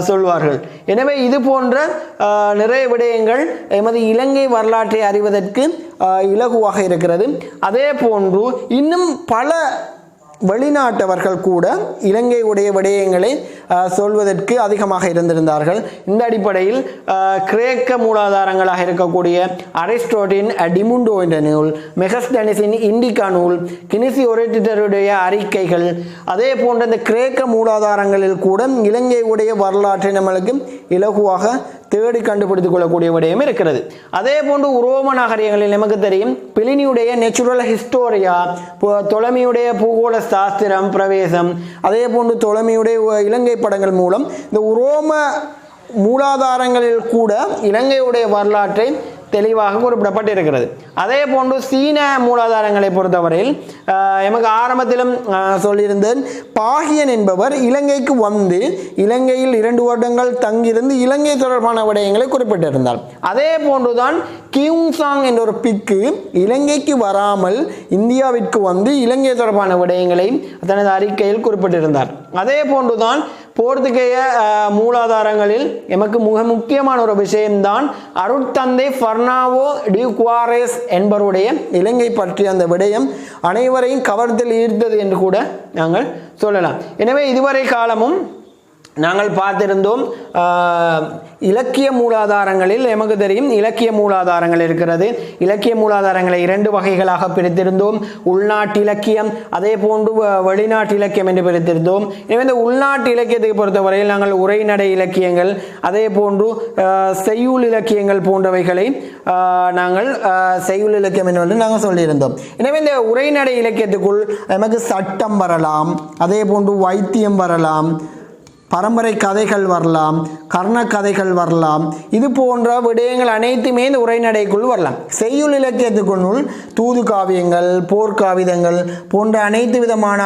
சொல்வார்கள். எனவே இது போன்ற நிறைய விடயங்கள் எமது இலங்கை வரலாற்றை அறிவதற்கு இலகுவாக இருக்கிறது. அதே போன்று இன்னும் பல வெளிநாட்டவர்கள் கூட இலங்கையுடைய விடயங்களை சொல்வதற்கு அதிகமாக இருந்திருந்தார்கள். இந்த அடிப்படையில் கிரேக்க மூலாதாரங்களாக இருக்கக்கூடிய அரிஸ்டோட்டின் டிமுண்டோ என்ற நூல், மெகஸ்தனிஸின் இண்டிகா நூல், கினிசி ஒரேட்டருடைய அறிக்கைகள், அதே போன்ற இந்த கிரேக்க மூலாதாரங்களில் கூட இலங்கையுடைய வரலாற்றை நம்மளுக்கு இலகுவாக தேடி கண்டுபிடித்துக் கொள்ளக்கூடிய விடயம் இருக்கிறது. அதே போன்று உரோம நாகரிகங்களில் நமக்கு தெரியும் பிளினியுடைய நேச்சுரல் ஹிஸ்டோரியா, தொலமியுடைய பூகோள சாஸ்திரம் பிரவேசம், அதே போன்று தொலமியுடைய இலங்கை படங்கள் மூலம் இந்த உரோம மூலாதாரங்களில் கூட இலங்கையுடைய வரலாற்றை தெளிவாக குறிப்பிடப்பட்டிருக்கிறது. அதே போன்று சீன மூலாதாரங்களை பொறுத்தவரையில் எமக்கு ஆரம்பத்திலும் சொல்லியிருந்தேன், பாகியன் என்பவர் இலங்கைக்கு இலங்கையில் 2 வருடங்கள் தங்கியிருந்து இலங்கை தொடர்பான விடயங்களை குறிப்பிட்டிருந்தார். அதே போன்றுதான் கியூங்சாங் என்ற ஒரு பிக்கு இலங்கைக்கு வராமல் இந்தியாவிற்கு இலங்கை தொடர்பான விடயங்களை தனது அறிக்கையில் குறிப்பிட்டிருந்தார். அதே போன்றுதான் போர்த்துகேய மூலாதாரங்களில் எமக்கு மிக முக்கியமான ஒரு விஷயம்தான் அருட்தந்தை ஃபெர்னாண்டோ டி குவாரேஸ் என்பவருடைய இலங்கை பற்றிய அந்த விடயம் அனைவரையும் கவர்ந்தில் ஈர்த்தது என்று கூட நாங்கள் சொல்லலாம். எனவே இதுவரை காலமும் நாங்கள் பார்த்திருந்தோம் இலக்கிய மூலாதாரங்களில் நமக்கு தெரியும் இலக்கிய மூலாதாரங்கள் இருக்கிறது. இலக்கிய மூலாதாரங்களை 2 வகைகளாக பிரித்திருந்தோம், உள்நாட்டு இலக்கியம் அதே போன்று வெளிநாட்டு இலக்கியம் என்று பிரித்திருந்தோம். எனவே இந்த உள்நாட்டு இலக்கியத்தை பொறுத்தவரையில் நாங்கள் உரைநடை இலக்கியங்கள் அதே போன்று செய்யுள் இலக்கியங்கள் போன்றவைகளை நாங்கள் செய்யுள் இலக்கியம் என்று நாங்கள் சொல்லியிருந்தோம். எனவே இந்த உரைநடை இலக்கியத்துக்குள் நமக்கு சட்டம் வரலாம், அதே போன்று வைத்தியம் வரலாம், பரம்பரை கதைகள் வரலாம், கர்ண கதைகள் வரலாம். இது போன்ற விடயங்கள் அனைத்துமே இந்த உரைநடைக்குள் வரலாம். செய்யுள் இலக்கியத்துக்குள் தூது காவியங்கள், போர்க்காவிதங்கள் போன்ற அனைத்து விதமான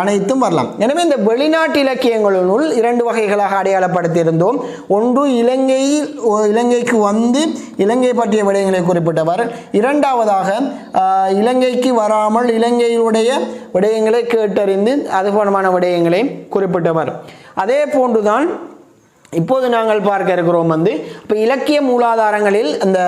அனைத்தும் வரலாம். எனவே இந்த வெளிநாட்டு இலக்கியங்களுள் 2 வகைகளாக அடையாளப்படுத்தியிருந்தோம். ஒன்று இலங்கைக்கு வந்து இலங்கை பற்றிய விடயங்களை குறிப்பிட்டவர். இரண்டாவதாக இலங்கைக்கு வராமல் இலங்கையுடைய விடயங்களை கேட்டறிந்து அது போன்றமான விடயங்களை குறிப்பிட்டவர். அதே போன்றுதான் இப்போது நாங்கள் பார்க்க இருக்கிறோம். இப்போ இலக்கிய மூலாதாரங்களில் அந்த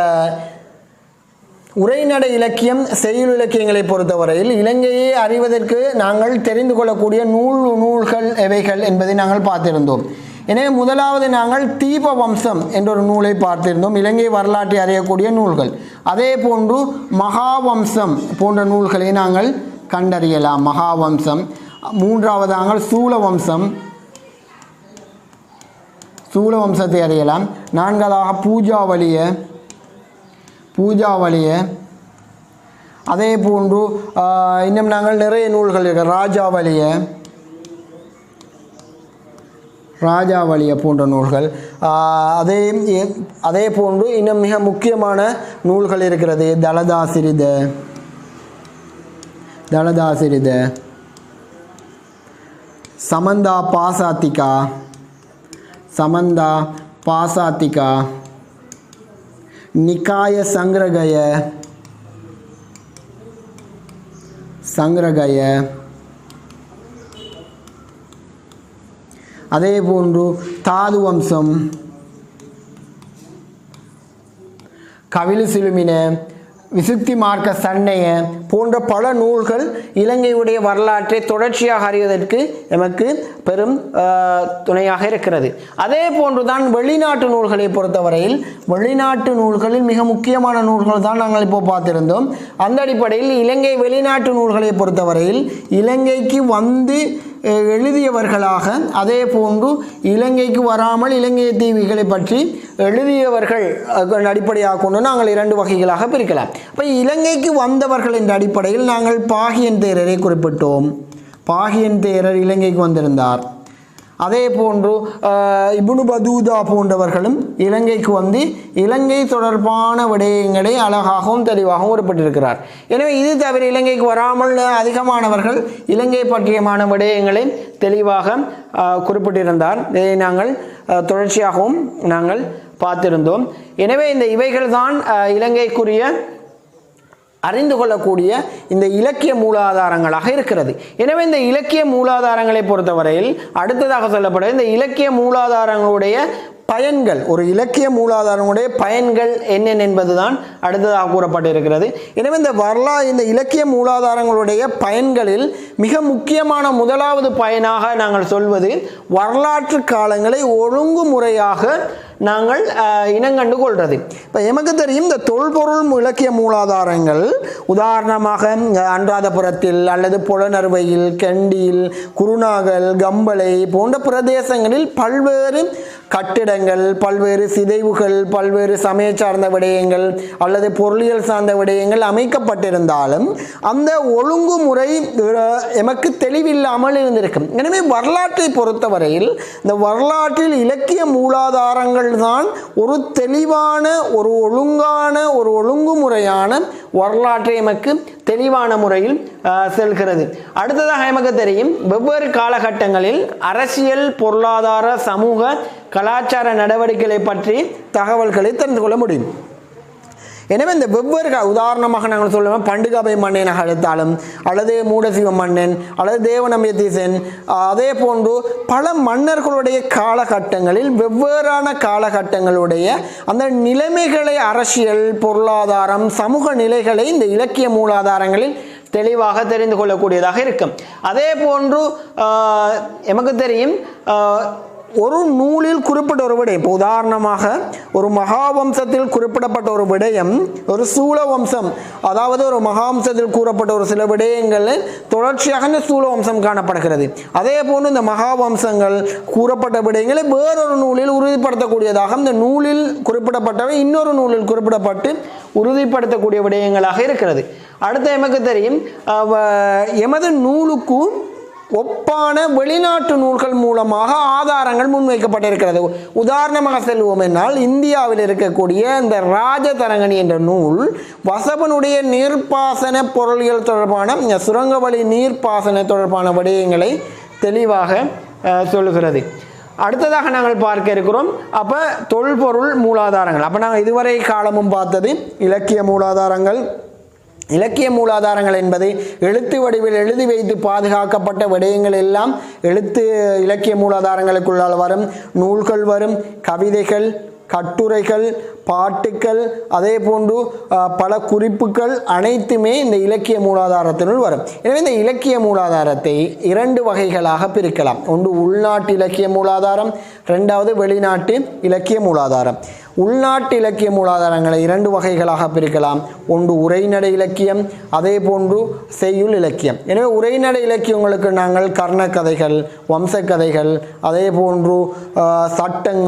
உரைநடை இலக்கியம், செய்யுள் இலக்கியங்களை பொறுத்தவரையில் இலங்கையை அறிவதற்கு நாங்கள் தெரிந்து கொள்ளக்கூடிய நூல்கள் எவைகள் என்பதை நாங்கள் பார்த்திருந்தோம். எனவே முதலாவது நாங்கள் தீபவம்சம் என்ற ஒரு நூலை பார்த்திருந்தோம், இலங்கை வரலாற்றை அறியக்கூடிய நூல்கள். அதே போன்று மகாவம்சம் போன்ற நூல்களை நாங்கள் கண்டறியலாம். மகாவம்சம். மூன்றாவது நாங்கள் சூலவம்சத்தை அறியலாம். நான்காவதாக பூஜாவளிய. அதே போன்று இன்னும் நாங்கள் நிறைய நூல்கள் இருக்க ராஜாவளிய போன்ற நூல்கள். அதே போன்று இன்னும் மிக முக்கியமான நூல்கள் இருக்கிறது. தலதாசிரித, சமந்தா பாசாத்திகா, நிகாய சங்கிரகய. அதே போன்று தாதுவம்சம், கவிழு சிலுமின, விசுத்தி மார்க்க சண்ணைய போன்ற பல நூல்கள் இலங்கையுடைய வரலாற்றை தொடர்ச்சியாக அறிவதற்கு எமக்கு பெரும் துணையாக இருக்கிறது. அதே போன்றுதான் வெளிநாட்டு நூல்களை பொறுத்தவரையில் வெளிநாட்டு நூல்களில் மிக முக்கியமான நூல்கள் தான் நாங்கள் இப்போ பார்த்திருந்தோம். அந்த அடிப்படையில் இலங்கை வெளிநாட்டு நூல்களை பொறுத்தவரையில் இலங்கைக்கு வந்து எழுதியவர்களாக, அதே போன்று இலங்கைக்கு வராமல் இலங்கை தீவுகளை பற்றி எழுதியவர்கள் அடிப்படையாக கொண்டு நாங்கள் 2 வகைகளாக பிரிக்கலாம். அப்போ இலங்கைக்கு வந்தவர்கள் என்ற அடிப்படையில் நாங்கள் பாகியன் தேரரை குறிப்பிட்டோம். பாகியன் தேரர் இலங்கைக்கு வந்திருந்தார். அதே போன்று இப்னு பதூதா போன்றவர்களும் இலங்கைக்கு வந்து இலங்கை தொடர்பான விடயங்களை அழகாகவும் தெளிவாகவும் குறிப்பிட்டிருக்கிறார். எனவே இது தவிர இலங்கைக்கு வராமல் அதிகமானவர்கள் இலங்கை பற்றியமான விடயங்களை தெளிவாக குறிப்பிட்டிருந்தார். இதை நாங்கள் தொடர்ச்சியாகவும் நாங்கள் பார்த்திருந்தோம். எனவே இந்த இவைகள் தான் இலங்கைக்குரிய அறிந்து கொள்ளக்கூடிய இந்த இலக்கிய மூலாதாரங்களாக இருக்கிறது. எனவே இந்த இலக்கிய மூலாதாரங்களை பொறுத்தவரையில் அடுத்ததாக சொல்லப்படுது இந்த இலக்கிய மூலாதாரங்களுடைய பயன்கள். ஒரு இலக்கிய மூலாதாரங்களுடைய பயன்கள் என்னென்ன என்பதுதான் அடுத்ததாக கூறப்பட்டிருக்கிறது. எனவே இந்த இலக்கிய மூலாதாரங்களுடைய பயன்களில் மிக முக்கியமான முதலாவது பயனாக நாங்கள் சொல்வது வரலாற்று காலங்களை ஒழுங்குமுறையாக நாங்கள் இனங்கண்டு கொள்வது. இப்போ எமக்கு தெரியும் இந்த தொல்பொருள் இலக்கிய மூலாதாரங்கள் உதாரணமாக அனுராதபுரத்தில் அல்லது புலனறுவையில், கண்டியில், குருநாகல், கம்பளை போன்ற பிரதேசங்களில் பல்வேறு கட்டிடங்கள், பல்வேறு சிதைவுகள், பல்வேறு சமய சார்ந்த விடயங்கள் அல்லது பொருளியல் சார்ந்த விடயங்கள் அமைக்கப்பட்டிருந்தாலும் அந்த ஒழுங்குமுறை எமக்கு தெளிவில்லாமல் இருந்திருக்கும். எனவே வரலாற்றை பொறுத்தவரையில் இந்த வரலாற்றில் இலக்கிய மூலாதாரங்கள் தான் ஒரு தெளிவான, ஒரு ஒழுங்கான, ஒரு ஒழுங்குமுறையான வரலாற்றை எமக்கு தெளிவான முறையில் செல்கிறது. அடுத்ததாக எமக்கு தெரியும் வெவ்வேறு காலகட்டங்களில் அரசியல், பொருளாதார, சமூக, கலாச்சார நடவடிக்கைகளை பற்றி தகவல்களை தெரிந்து கொள்ள முடியும். எனவே இந்த வெவ்வேறு உதாரணமாக நாங்கள் சொல்லுவோம் பண்டுகாபை மன்னனாக எடுத்தாலும் அல்லது மூடசிவ மன்னன் அல்லது தேவநம்பியதீசன், அதே போன்று பல மன்னர்களுடைய காலகட்டங்களில் வெவ்வேறான காலகட்டங்களுடைய அந்த நிலைமைகளை, அரசியல், பொருளாதாரம், சமூக நிலைகளை இந்த இலக்கிய மூலாதாரங்களில் தெளிவாக தெரிந்து கொள்ளக்கூடியதாக இருக்கும். அதே போன்று எமக்கு தெரியும் ஒரு நூலில் குறிப்பிட்ட ஒரு விடயம், இப்போ உதாரணமாக ஒரு மகாவம்சத்தில் குறிப்பிடப்பட்ட ஒரு விடயம் ஒரு சூலவம்சம், அதாவது ஒரு மகாவம்சத்தில் கூறப்பட்ட ஒரு சில விடயங்களில் தொடர்ச்சியாக இந்த சூலவம்சம் காணப்படுகிறது. அதே போன்று இந்த மகாவம்சங்கள் கூறப்பட்ட விடயங்களை வேறொரு நூலில் உறுதிப்படுத்தக்கூடியதாக இந்த நூலில் குறிப்பிடப்பட்டவை இன்னொரு நூலில் குறிப்பிடப்பட்டு உறுதிப்படுத்தக்கூடிய விடயங்களாக இருக்கிறது. அடுத்த எமக்கு தெரியும் எமது நூலுக்கும் ஒப்பான வெளிநாட்டு நூல்கள் மூலமாக ஆதாரங்கள் முன்வைக்கப்பட்டிருக்கிறது. உதாரணமாக செல்வோம் என்றால் இந்தியாவில் இருக்கக்கூடிய இந்த ராஜதரங்கணி என்ற நூல் வசபனுடைய நீர்ப்பாசன பொருளியல் தொடர்பான சுரங்க வழி நீர்ப்பாசன தொடர்பான விடயங்களை தெளிவாக சொல்லுகிறது. அடுத்ததாக நாங்கள் பார்க்க இருக்கிறோம் அப்போ தொல்பொருள் மூலாதாரங்கள். அப்போ நாங்கள் இதுவரை காலமும் பார்த்தது இலக்கிய மூலாதாரங்கள். இலக்கிய மூலாதாரங்கள் என்பது எழுத்து வடிவில் எழுதி வைத்து பாதுகாக்கப்பட்ட விடயங்கள் எல்லாம் எழுத்து இலக்கிய மூலாதாரங்களுக்குள்ளால் வரும். நூல்கள் வரும், கவிதைகள், கட்டுரைகள், பாட்டுக்கள், அதே போன்று பல குறிப்புகள் அனைத்துமே இந்த இலக்கிய மூலாதாரத்தினுள் வரும். எனவே இந்த இலக்கிய மூலாதாரத்தை 2 வகைகளாக பிரிக்கலாம். ஒன்று உள்நாட்டு இலக்கிய மூலாதாரம், 2வது வெளிநாட்டு இலக்கிய மூலாதாரம். உள்நாட்டு இலக்கிய மூலாதாரங்களை 2 வகைகளாக பிரிக்கலாம். ஒன்று உரைநடை இலக்கியம், அதே போன்று செய்யுள் இலக்கியம். எனவே உரைநடை இலக்கியங்களுக்கு நாங்கள் கர்ணக்கதைகள், வம்சக்கதைகள், அதே போன்று சட்டம்,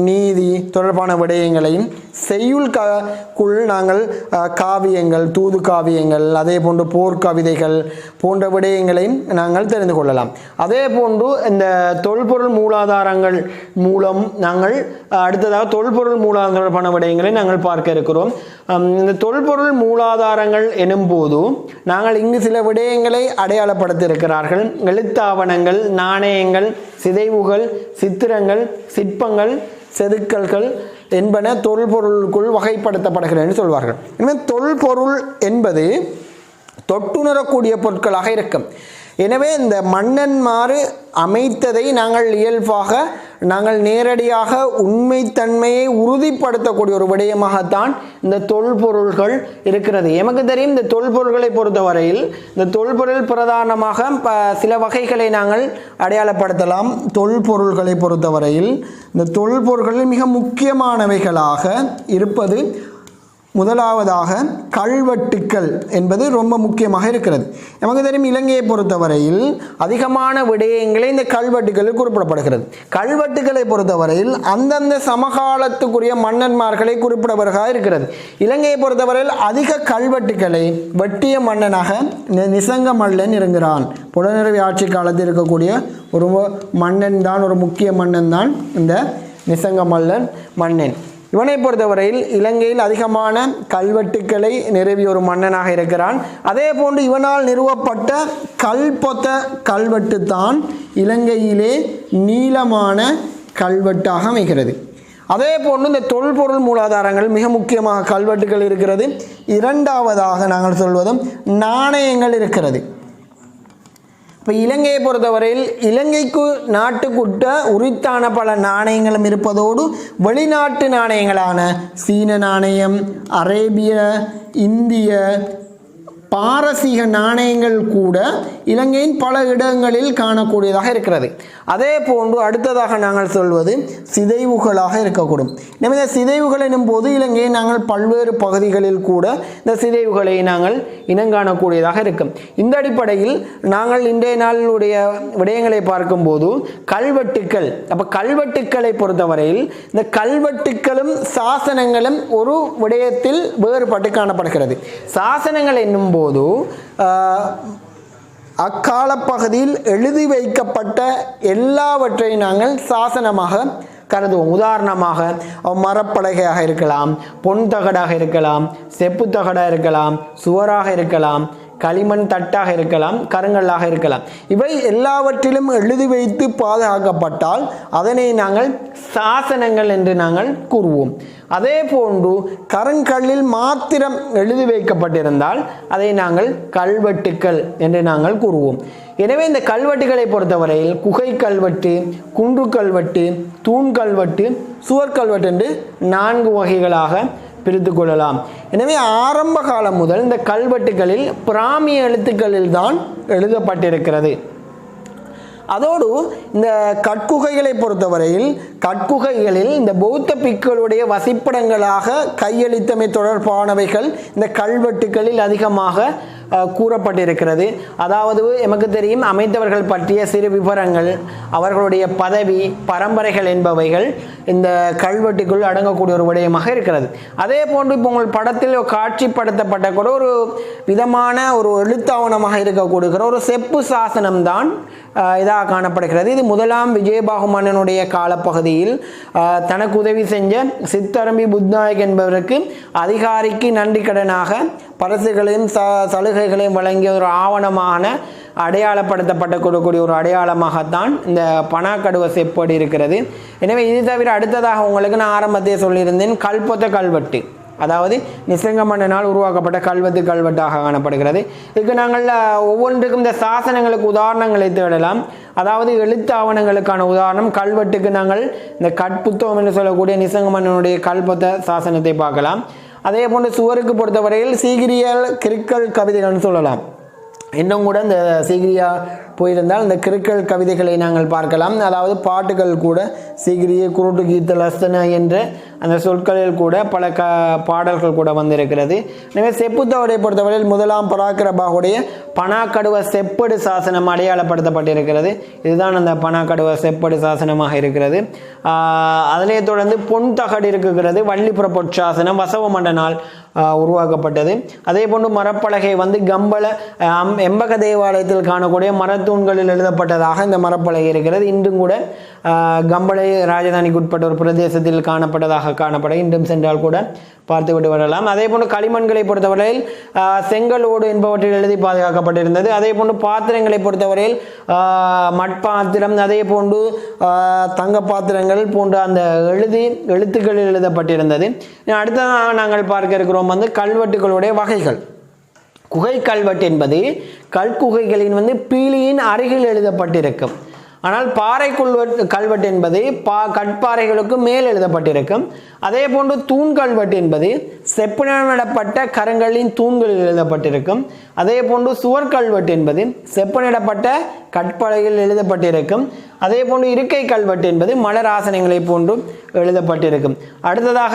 நீதி தொடர்பான விடயங்களையும், செய்யுள்குள் நாங்கள் காவியங்கள், தூது காவியங்கள், அதே போன்று போர்க்கவிதைகள் போன்ற விடயங்களையும் நாங்கள் தெரிந்து கொள்ளலாம். அதே போன்று இந்த தொல்பொருள் மூலாதாரங்கள் மூலம் நாங்கள் அடுத்ததாக தொல்பொருள் மூலாதார விடயங்களை நாங்கள் பார்க்க இருக்கிறோம். இந்த தொல்பொருள் மூலாதாரங்கள் எனும் போது நாங்கள் இங்கு சில விடயங்களை அடையாளப்படுத்தி இருக்கிறார்கள். எழுத்தாவணங்கள், நாணயங்கள், சிதைவுகள், சித்திரங்கள், சிற்பங்கள், செதுக்கல்கள் என்பன தொல்பொருளுக்குள் வகைப்படுத்தப்படுகிறது என்று சொல்வார்கள். எனவே தொல்பொருள் என்பது தொட்டுணரக்கூடிய பொருட்களாக இருக்கும். எனவே இந்த மன்னன்மாறு அமைத்ததை நாங்கள் இயல்பாக நாங்கள் நேரடியாக உண்மைத்தன்மையை உறுதிப்படுத்தக்கூடிய ஒரு விடயமாகத்தான் இந்த தொல்பொருள்கள் இருக்கிறது. எமக்கு தெரியும் இந்த தொல்பொருள்களை பொறுத்தவரையில் இந்த தொல்பொருள் பிரதானமாக சில வகைகளை நாங்கள் அடையாளப்படுத்தலாம். தொல்பொருள்களை பொறுத்தவரையில் இந்த தொல்பொருள்களில் மிக முக்கியமானவைகளாக இருப்பது முதலாவதாக கல்வெட்டுக்கள் என்பது ரொம்ப முக்கியமாக இருக்கிறது. நமக்கு தெரியும் இலங்கையை பொறுத்தவரையில் அதிகமான விடயங்களை இந்த கல்வெட்டுகளில் குறிப்பிடப்படுகிறது. கல்வெட்டுகளை பொறுத்தவரையில் அந்தந்த சமகாலத்துக்குரிய மன்னன்மார்களை குறிப்பிடவர்களாக இருக்கிறது. இலங்கையை பொறுத்தவரையில் அதிக கல்வெட்டுக்களை வெட்டிய மன்னனாக நிசங்க மல்லன் இருக்கிறான். புலனறுவி ஆட்சி காலத்தில் இருக்கக்கூடிய ஒரு மன்னன் தான், ஒரு முக்கிய மன்னன் தான் இந்த நிசங்க மல்லன் மன்னன். இவனை பொறுத்தவரையில் இலங்கையில் அதிகமான கல்வெட்டுக்களை நிறுவிய ஒரு மன்னனாக இருக்கிறான். அதே போன்று இவனால் நிறுவப்பட்ட கல்பொத்த கல்வெட்டு தான் இலங்கையிலே நீளமான கல்வெட்டாக அமைகிறது. அதே போன்று இந்த தொல்பொருள் மூலாதாரங்கள் மிக முக்கியமாக கல்வெட்டுகள் இருக்கிறது. 2வதாக நாங்கள் சொல்வதும் நாணயங்கள் இருக்கிறது. இப்போ இலங்கையை பொறுத்தவரையில் இலங்கைக்கு நாட்டுக்குட்ட உரித்தான பல நாணயங்களும் இருப்பதோடு வெளிநாட்டு நாணயங்களான சீன நாணயம், அரேபிய, இந்திய, பாரசீக நாணயங்கள் கூட இலங்கையின் பல இடங்களில் காணக்கூடியதாக இருக்கிறது. அதே போன்று அடுத்ததாக நாங்கள் சொல்வது சிதைவுகளாக இருக்கக்கூடும். எனவே இந்த சிதைவுகள் எனும் போது இலங்கையை நாங்கள் பல்வேறு பகுதிகளில் கூட இந்த சிதைவுகளை நாங்கள் இனங்காணக்கூடியதாக இருக்கும். இந்த அடிப்படையில் நாங்கள் இன்றைய நாளுடைய விடயங்களை பார்க்கும்போது கல்வெட்டுக்கள், அப்போ கல்வெட்டுக்களை பொறுத்தவரையில் இந்த கல்வெட்டுக்களும் சாசனங்களும் ஒரு விடயத்தில் வேறுபட்டு காணப்படுகிறது. சாசனங்கள் என்னும் போது அக்கால பகுதியில் எழுதி வைக்கப்பட்ட எல்லாவற்றையும் நாங்கள் சாசனமாக கருதுவோம். உதாரணமாக மரப்பலகையாக இருக்கலாம், பொன் தகடாக இருக்கலாம், செப்பு தகடாக இருக்கலாம், சுவராக இருக்கலாம், களிமண் தட்டாக இருக்கலாம், கருங்கல்லாக இருக்கலாம். இவை எல்லாவற்றிலும் எழுதி வைத்து பாதுகாக்கப்பட்டால் அதனை நாங்கள் சாசனங்கள் என்று நாங்கள் கூறுவோம். அதே போன்று கருங்கல்லில் மாத்திரம் எழுதி வைக்கப்பட்டிருந்தால் அதை நாங்கள் கல்வெட்டுக்கள் என்று நாங்கள் கூறுவோம். எனவே இந்த கல்வெட்டுகளை பொறுத்தவரையில் குகை கல்வெட்டு, குன்று கல்வெட்டு, தூண் கல்வெட்டு, சுவர் கல்வெட்டு என்று 4 வகைகளாக பிரித்து கொள்ளலாம். எனவே ஆரம்ப காலம் முதல் இந்த கல்வெட்டுகளில் பிராமிய எழுத்துக்களில் தான் எழுதப்பட்டிருக்கிறது. அதோடு இந்த கட்குகைகளை பொறுத்தவரையில் கட்குகைகளில் இந்த பௌத்த பிக்குகளுடைய வசிப்பிடங்களாக கையளித்தமை தொடர்பானவைகள் இந்த கல்வெட்டுகளில் அதிகமாக கூறப்பட்டிருக்கிறது. அதாவது எமக்கு தெரியும் அமைத்தவர்கள் பற்றிய சிறு விவரங்கள், அவர்களுடைய பதவி, பரம்பரைகள் என்பவைகள் இந்த கல்வெட்டுக்குள் அடங்கக்கூடிய ஒரு விடயமாக இருக்கிறது. அதே போன்று இப்போ உங்கள் படத்தில் காட்சிப்படுத்தப்பட்ட கூட ஒரு விதமான ஒரு எழுத்தாவணமாக இருக்கக்கூடிய ஒரு செப்பு சாசனம் தான் இதாக காணப்படுகிறது. இது முதலாம் விஜயபாகு மன்னனுடைய காலப்பகுதியில் தனக்கு உதவி செஞ்ச சித்தரம்பி புத்நாயக் என்பவருக்கு அதிகாரிக்கு நன்றி கடனாக பரிசுகளையும் சலுகைகளையும் வழங்கிய ஒரு ஆவணமான அடையாளப்படுத்தப்பட்ட கூடிய ஒரு அடையாளமாகத்தான் இந்த பணாக்கடுவ செப்பேடு இருக்கிறது. எனவே இது தவிர அடுத்ததாக உங்களுக்கு நான் ஆரம்பத்தையே சொல்லியிருந்தேன், கல்பொத்த கல்வெட்டு, அதாவது நிசங்க மன்னனால் உருவாக்கப்பட்ட கல்வெட்டாக காணப்படுகிறது. இதுக்கு நாங்கள் ஒவ்வொன்றுக்கும் இந்த சாசனங்களுக்கு உதாரணங்களை தேடலாம். அதாவது எழுத்து ஆவணங்களுக்கான உதாரணம் கல்வெட்டுக்கு நாங்கள் இந்த கட்புத்தகம் என்று சொல்லக்கூடிய நிசங்க மன்னனுடைய கல்பொத்த சாசனத்தை பார்க்கலாம். அதே போன்று சுவருக்கு பொறுத்தவரையில் சீகிரியல் கிறுக்கல் கவிதைகள்னு சொல்லலாம். இன்னும் கூட இந்த சீகிரியா போயிருந்தால் இந்த கிறுக்கல் கவிதைகளை நாங்கள் பார்க்கலாம். அதாவது பாட்டுகள் கூட சீகிரிய குருட்டு கீத்த லஸ்தன என்ற அந்த சொற்களில் கூட பல பாடல்கள் கூட வந்திருக்கிறது. எனவே செப்புத்தவரை பொறுத்தவரையில் முதலாம் பராக்கிரபாவுடைய பணாக்கடுவ செப்பேடு சாசனம் அடையாளப்படுத்தப்பட்டிருக்கிறது. இதுதான் அந்த பணாக்கடுவ செப்பேடு சாசனமாக இருக்கிறது. அதிலே தொடர்ந்து பொன் தகடு இருக்கிறது, வள்ளிப்புற பொற்சாசனம் வசவ மன்னனால் உருவாக்கப்பட்டது. அதே போன்று மரப்பலகை வந்து கம்பள எம்பக தேவாலயத்தில் காணக்கூடிய மரத்தூண்களில் எழுதப்பட்டதாக இந்த மரப்பலகை இருக்கிறது. இன்றும் கூட கம்பளை ராஜதானிக்கு உட்பட்ட ஒரு பிரதேசத்தில் காணப்பட்டதாக காணப்பட இன்றும் சென்றால் கூட பார்த்துவிட்டு வரலாம். அதே போன்று களிமண்களை பொறுத்தவரையில் செங்கலோடு என்பவற்றில் எழுதி பாதுகாக்கப்பட்டிருந்தது. அதே போன்று பாத்திரங்களை பொறுத்தவரையில் மட்பாத்திரம், அதே போன்று தங்க பாத்திரங்கள் போன்ற அந்த எழுத்துக்களில் எழுதப்பட்டிருந்தது. அடுத்ததாக நாங்கள் பார்க்க இருக்கிறோம் வந்து கல்வெட்டுகளுடைய வகைகள். குகை கல்வெட்டு என்பது கல்குகைகளின் வந்து பீலியின் அருகில் எழுதப்பட்டிருக்கும். ஆனால் பாறை கல்வெட்டு என்பது கற்பாறைகளுக்கு மேல் எழுதப்பட்டிருக்கும். அதே போன்று தூண் கல்வெட்டு என்பது செப்பனிடப்பட்ட கரங்களின் தூண்களில் எழுதப்பட்டிருக்கும். அதே போன்று சுவர் கல்வெட்டு என்பது செப்பனிடப்பட்ட கற்பலகையில் எழுதப்பட்டிருக்கும். அதே போன்று இருக்கை கல்வெட்டு என்பது மலர் ஆசனங்களை போன்று எழுதப்பட்டிருக்கும். அடுத்ததாக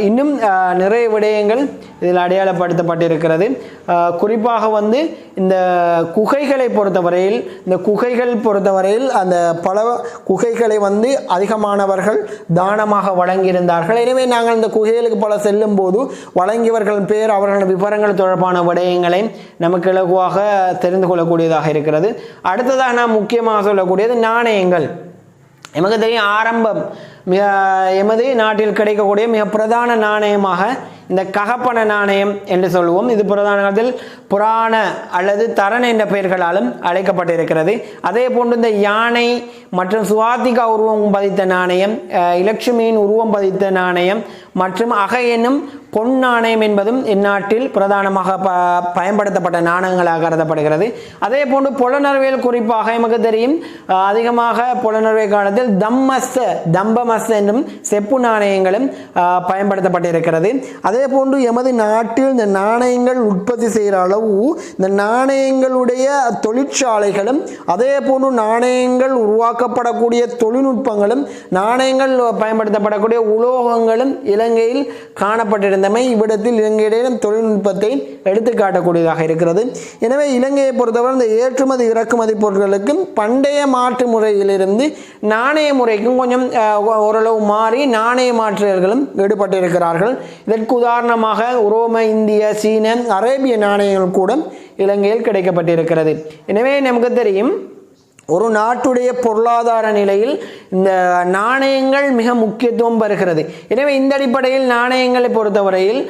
இன்னும் நிறைய விடயங்கள் இதில் அடையாளப்படுத்தப்பட்டிருக்கிறது. குறிப்பாக வந்து இந்த குகைகளை பொறுத்தவரையில் அந்த பல குகைகளை வந்து அதிகமானவர்கள் தானமாக வழங்கியிருந்தார்கள். எனவே நாங்கள் இந்த குகைகளுக்கு பல செல்லும் போது வழங்கியவர்கள் பேர், அவர்கள் விவரங்கள் தொடர்பான விடயங்களை நமக்கு இலகுவாக தெரிந்து கொள்ளக்கூடியதாக இருக்கிறது. அடுத்ததாக நாம் முக்கியமாக சொல்லக்கூடியது நாணயங்கள். எமக்கு தெரியும் ஆரம்பம் எமது நாட்டில் கிடைக்கக்கூடிய மிக பிரதான நாணயமாக இந்த ககப்பண நாணயம் என்று சொல்லுவோம். இது பிரதான காலத்தில் புராண அல்லது தரண் என்ற பெயர்களாலும் அழைக்கப்பட்டிருக்கிறது. அதே போன்று இந்த யானை மற்றும் சுவாத்திகா உருவம் பதித்த நாணயம், இலட்சுமியின் உருவம் பதித்த நாணயம் மற்றும் அகை என்னும் பொன் நாணயம் என்பதும் இந்நாட்டில் பிரதானமாக பயன்படுத்தப்பட்ட நாணயங்களாக கருதப்படுகிறது. அதே போன்று புலனர்வியல் குறிப்பாக எமக்கு தெரியும் அதிகமாக புலனர்வியல் காலத்தில் தம்பமஸ் என்னும் செப்பு நாணயங்களும் பயன்படுத்தப்பட்டிருக்கிறது. அதே போன்று எமது நாட்டில் இந்த நாணயங்கள் உற்பத்தி செய்கிற அளவு இந்த நாணயங்களுடைய தொழிற்சாலைகளும், அதே போன்று நாணயங்கள் உருவாக்கப்படக்கூடிய தொழில்நுட்பங்களும், நாணயங்கள் பயன்படுத்தப்படக்கூடிய உலோகங்களும் இலங்கையில் காணப்பட்டிருந்தமை இவ்விடத்தில் இலங்கையிடம் தொழில்நுட்பத்தை எடுத்துக்காட்டக்கூடியதாக இருக்கிறது. எனவே இலங்கையை பொறுத்தவரை இந்த ஏற்றுமதி இறக்குமதி பொருட்களுக்கும் பண்டைய மாற்று முறையிலிருந்து நாணய முறைக்கும் கொஞ்சம் ஓரளவு மாறி நாணய மாற்றுகளும் ஈடுபட்டிருக்கிறார்கள். இதற்கு உதாரணமாக உரோம, இந்திய, சீன, அரேபிய நாணயங்கள் கூட இலங்கையில் கிடைக்கப்பட்டிருக்கிறது. எனவே நமக்கு தெரியும் ஒரு நாட்டுடைய பொருளாதார நிலையில் இந்த நாணயங்கள் மிக முக்கியத்துவம் பெறுகிறது. எனவே இந்த அடிப்படையில் நாணயங்களை பொறுத்தவரையில்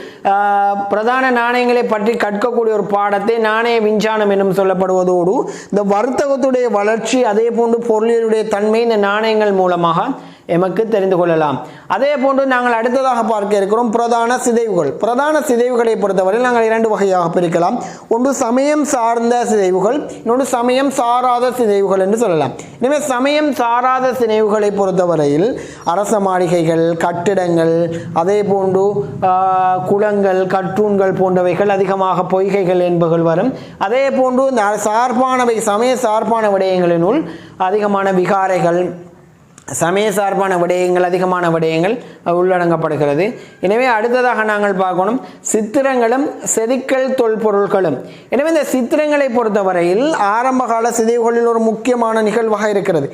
பிரதான நாணயங்களை பற்றி கற்கக்கூடிய ஒரு பாடத்தை நாணய விஞ்ஞானம் என்னும் சொல்லப்படுவதோடு இந்த வர்த்தகத்துடைய வளர்ச்சி, அதே போன்று பொருளியலுடைய தன்மை இந்த நாணயங்கள் மூலமாக எமக்கு தெரிந்து கொள்ளலாம். அதே போன்று நாங்கள் அடுத்ததாக பார்க்க இருக்கிறோம் பிரதான சிதைவுகளை பொறுத்தவரையில் நாங்கள் இரண்டு வகையாக பிரிக்கலாம். ஒன்று சமயம் சார்ந்த சிதைவுகள், இன்னொன்று சமயம் சாராத சிதைவுகள் என்று சொல்லலாம். எனவே சமயம் சாராத சிதைவுகளை பொறுத்தவரையில் அரச மாளிகைகள், கட்டிடங்கள், அதே போன்று குளங்கள், கற்றூன்கள் போன்றவைகள் அதிகமாக பொய்கைகள் என்பவர்கள் வரும். அதே போன்று சார்பானவை சமய சார்பான விடயங்களினுள் அதிகமான விகாரைகள், சமய சார்பான விடயங்கள் அதிகமான விடயங்கள் உள்ளடங்கப்படுகிறது. எனவே அடுத்ததாக நாங்கள் பார்க்கணும் சித்திரங்களும் செதுக்கல் தொல்பொருட்களும். எனவே இந்த சித்திரங்களை பொறுத்தவரையில் ஆரம்பகால சிதைவுகளில் ஒரு முக்கியமான நிகழ்வாக இருக்கிறது.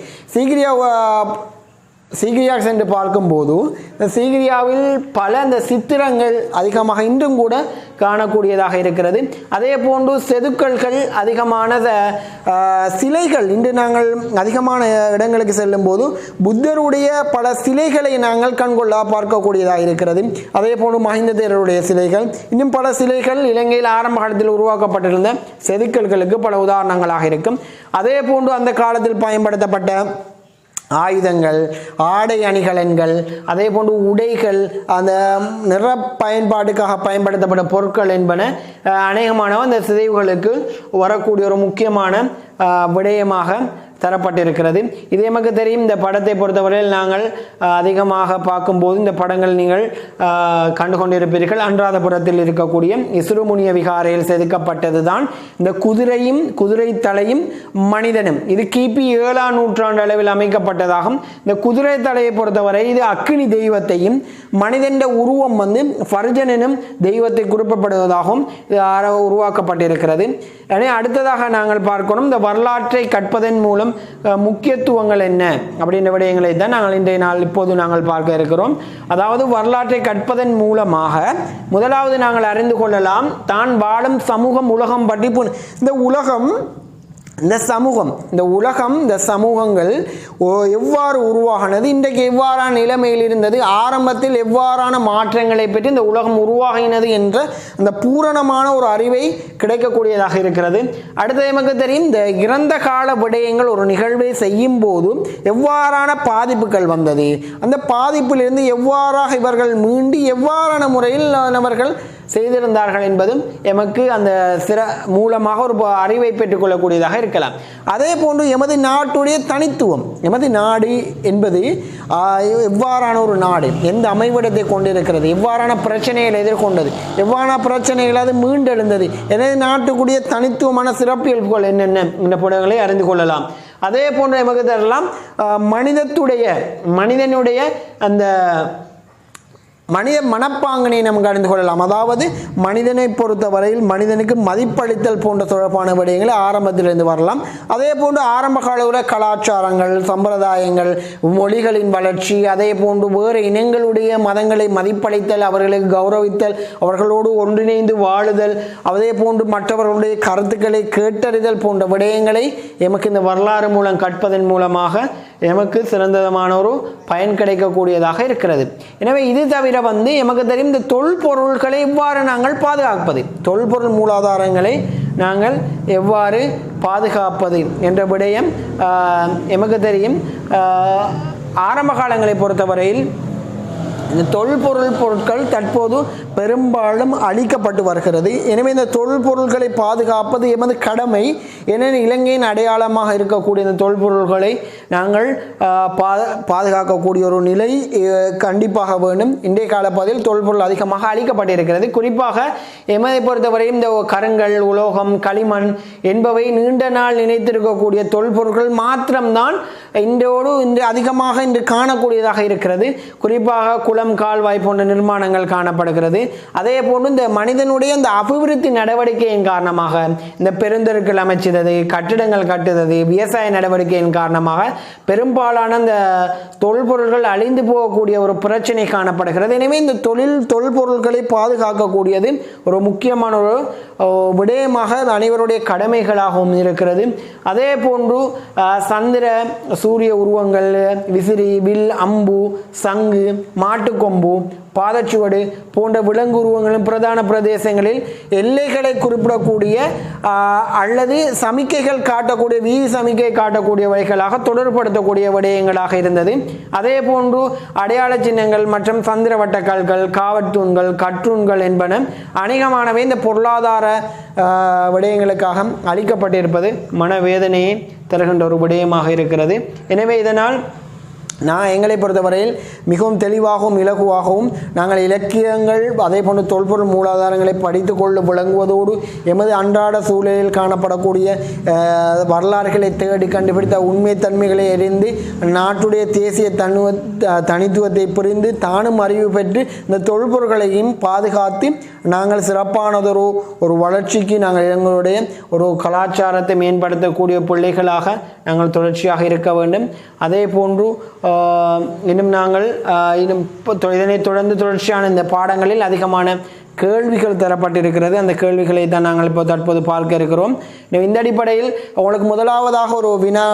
சீகிரியா சென்று பார்க்கும்போது இந்த சீகிரியாவில் பல அந்த சித்திரங்கள் அதிகமாக இன்றும் கூட காணக்கூடியதாக இருக்கிறது. அதே போன்று செதுக்கல்கள் அதிகமான சிலைகள் இன்று நாங்கள் அதிகமான இடங்களுக்கு செல்லும் போது புத்தருடைய பல சிலைகளை நாங்கள் கண்கொள்ளா பார்க்கக்கூடியதாக இருக்கிறது. அதே போன்று மஹிந்த தேரருடைய சிலைகள் இன்னும் பல சிலைகள் இலங்கையில் ஆரம்ப காலத்தில் உருவாக்கப்பட்டிருந்த செதுக்கல்களுக்கு பல உதாரணங்களாக இருக்கும். அதே போன்று அந்த காலத்தில் பயன்படுத்தப்பட்ட ஆயுதங்கள், ஆடை அணிகலன்கள், அதே போன்று உடைகள், அந்த நிற பயன்பாட்டுக்காக பயன்படுத்தப்பட்ட பொருட்கள் என்பன அநேகமானவை இந்த சிதைவுகளுக்கு வரக்கூடிய ஒரு முக்கியமான விடயமாக தரப்பட்டிருக்கிறது. இது எமக்கு தெரியும். இந்த படத்தை பொறுத்தவரையில் நாங்கள் அதிகமாக பார்க்கும்போது இந்த படங்கள் நீங்கள் கண்டுகொண்டிருப்பீர்கள். அனுராதபுரத்தில் இருக்கக்கூடிய இசுருமுனிய விகாரையில் செதுக்கப்பட்டது தான் இந்த குதிரையும் குதிரை தலையும் மனிதனும். இது கிபி 7ஆம் நூற்றாண்டு அளவில் அமைக்கப்பட்டதாகும். இந்த குதிரை தலையை பொறுத்தவரை இது அக்கினி தெய்வத்தையும் மனிதன் உருவம் ஃபர்ஜன் எனும் தெய்வத்தை குறிப்பிடப்படுவதாகவும் இது உருவாக்கப்பட்டிருக்கிறது. எனவே அடுத்ததாக நாங்கள் பார்க்கணும் இந்த வரலாற்றை கற்பதன் மூலம் முக்கியத்துவங்கள் என்ன அப்படின்ற விடயங்களை தான் நாங்கள் இன்றைய நாள் இப்போது நாங்கள் பார்க்க இருக்கிறோம். அதாவது வரலாற்றை கற்பதன் மூலமாக முதலாவது நாங்கள் அறிந்து கொள்ளலாம் தான் வாழும் சமூகம் உலகம் பற்றி. இந்த உலகம் இந்த சமூகம் இந்த சமூகங்கள் எவ்வாறு உருவாகினது, இன்றைக்கு எவ்வாறான நிலைமையில் இருந்தது, ஆரம்பத்தில் எவ்வாறான மாற்றங்களை பற்றி இந்த உலகம் உருவாகினது என்ற அந்த பூரணமான ஒரு அறிவை கிடைக்கக்கூடியதாக இருக்கிறது. அடுத்தது நமக்கு தெரியும் இந்த இறந்த கால விடயங்கள் ஒரு நிகழ்வை செய்யும் போது எவ்வாறான பாதிப்புகள் வந்தது, அந்த பாதிப்பிலிருந்து எவ்வாறாக இவர்கள் மீண்டு எவ்வாறான முறையில் அவர்கள் செய்திருந்தார்கள் என்பதும் எமக்கு அந்த மூலமாக ஒரு அறிவை பெற்றுக்கொள்ளக்கூடியதாக இருக்கலாம். அதே போன்று எமது நாட்டுடைய தனித்துவம், எமது நாடு என்பது எவ்வாறான ஒரு நாடு, எந்த அமைவிடத்தை கொண்டிருக்கிறது, எவ்வாறான பிரச்சனைகளை எதிர்கொண்டது, எவ்வாறான பிரச்சனைகள் அது மீண்டெழுந்தது, எனது நாட்டுக்குரிய தனித்துவமான சிறப்பியல்புகள் என்னென்ன என்ற படங்களை அறிந்து கொள்ளலாம். அதே போன்று எமக்கு தரலாம் மனிதனுடைய அந்த மனித மனப்பாங்கனை நமக்கு அறிந்து கொள்ளலாம். அதாவது மனிதனை பொறுத்தவரையில் மனிதனுக்கு மதிப்பளித்தல் போன்ற தொடர்பான விடயங்களை ஆரம்பத்திலிருந்து வரலாம். அதே போன்று ஆரம்ப கால கலாச்சாரங்கள், சம்பிரதாயங்கள், மொழிகளின் வளர்ச்சி, அதே போன்று வேறு இனங்களுடைய மதங்களை மதிப்பளித்தல், அவர்களுக்கு கௌரவித்தல், அவர்களோடு ஒன்றிணைந்து வாழுதல், அதே போன்று மற்றவர்களுடைய கருத்துக்களை கேட்டறிதல் போன்ற விடயங்களை எமக்கு இந்த வரலாறு மூலம் கற்பதன் மூலமாக எமக்கு சிறந்ததமான ஒரு பயன் கிடைக்கக்கூடியதாக இருக்கிறது. எனவே இது தவிர எமக்கு தெரியும் இந்த தொல்பொருள்களை எவ்வாறு நாங்கள் பாதுகாப்பது, தொல்பொருள் மூலாதாரங்களை நாங்கள் எவ்வாறு பாதுகாப்பது என்ற விடயம் எமக்கு தெரியும். ஆரம்ப காலங்களை பொறுத்தவரையில் இந்த தொல்பொருள் பொருட்கள் தற்போது பெரும்பாலும் அழிக்கப்பட்டு வருகிறது. எனவே இந்த தொல்பொருள்களை பாதுகாப்பது எமது கடமை. ஏனெனில் இலங்கையின் அடையாளமாக இருக்கக்கூடிய இந்த தொல்பொருள்களை நாங்கள் பாதுகாக்கக்கூடிய ஒரு நிலை கண்டிப்பாக வேண்டும். இன்றைய காலப்பகுதியில் தொல்பொருள் அதிகமாக அழிக்கப்பட்டிருக்கிறது. குறிப்பாக எமதை பொறுத்தவரையும் இந்த கருங்கல், உலோகம், களிமண் என்பவை நீண்ட நாள் நினைத்திருக்கக்கூடிய தொல்பொருட்கள் மாத்திரம்தான் இன்று அதிகமாக இன்று காணக்கூடியதாக இருக்கிறது. குறிப்பாக குளம், கால்வாய் போன்ற நிர்மாணங்கள் காணப்படுகிறது. அதே போன்று இந்த மனிதனுடைய இந்த அபிவிருத்தி நடவடிக்கையின் காரணமாக இந்த பெருந்தெருக்கள் அமைச்சது, கட்டிடங்கள் கட்டுவது, விவசாய நடவடிக்கையின் காரணமாக பெரும்பாலான இந்த தொல்பொருள்கள் அழிந்து போகக்கூடிய ஒரு பிரச்சனை காணப்படுகிறது. எனவே இந்த தொல்பொருள்களை பாதுகாக்கக்கூடியது ஒரு முக்கியமான ஒரு விடயமாக அனைவருடைய கடமைகளாகவும் இருக்கிறது. அதே போன்று சந்திர சூரிய உருவங்கள், விசிறி, வில், அம்பு, சங்கு, மாட்டுக்கொம்பு, பாதச்சுவடு போன்ற விலங்கு உருவங்களும் பிரதான பிரதேசங்களில் எல்லைகளை குறிப்பிடக்கூடிய அல்லது சமிக்கைகள் காட்டக்கூடிய, வீதி சமிக்கை காட்டக்கூடிய வகைகளாக தொடர்படுத்தக்கூடிய விடயங்களாக இருந்தது. அதே போன்று அடையாள சின்னங்கள் மற்றும் சந்திர வட்டக்கல்கள், காவற்தூண்கள், கற்றூண்கள் என்பன அநேகமானவை இந்த பொருளாதார விடயங்களுக்காக அளிக்கப்பட்டிருப்பது மனவேதனையை தருகின்ற ஒரு விடயமாக இருக்கிறது. எனவே இதனால் நான் எங்களை பொறுத்தவரையில் மிகவும் தெளிவாகவும் இலகுவாகவும் நாங்கள் இலக்கியங்கள் அதே போன்று தொல்பொருள் மூலாதாரங்களை படித்து கொண்டு விளங்குவதோடு எமது அன்றாட சூழலில் காணப்படக்கூடிய வரலாறுகளை தேடி கண்டுபிடித்த உண்மைத்தன்மைகளை அறிந்து நாட்டுடைய தேசிய தனித்துவத்தை புரிந்து தானும் அறிவு பெற்று இந்த தொல்பொருள்களையும் பாதுகாத்து நாங்கள் சிறப்பானதொரு வளர்ச்சிக்கு நாங்கள் எங்களுடைய ஒரு கலாச்சாரத்தை மேம்படுத்தக்கூடிய பிள்ளைகளாக நாங்கள் தொடர்ச்சியாக இருக்க வேண்டும். அதே போன்று இன்னும் நாங்கள் இதனை தொடர்ந்து தொடர்ச்சியான இந்த பாடங்களில் அதிகமான கேள்விகள் தரப்பட்டிருக்கிறது. அந்த கேள்விகளை தான் நாங்கள் இப்போ தற்போது பார்க்க இருக்கிறோம். இந்த அடிப்படையில் உங்களுக்கு முதலாவதாக ஒரு வினா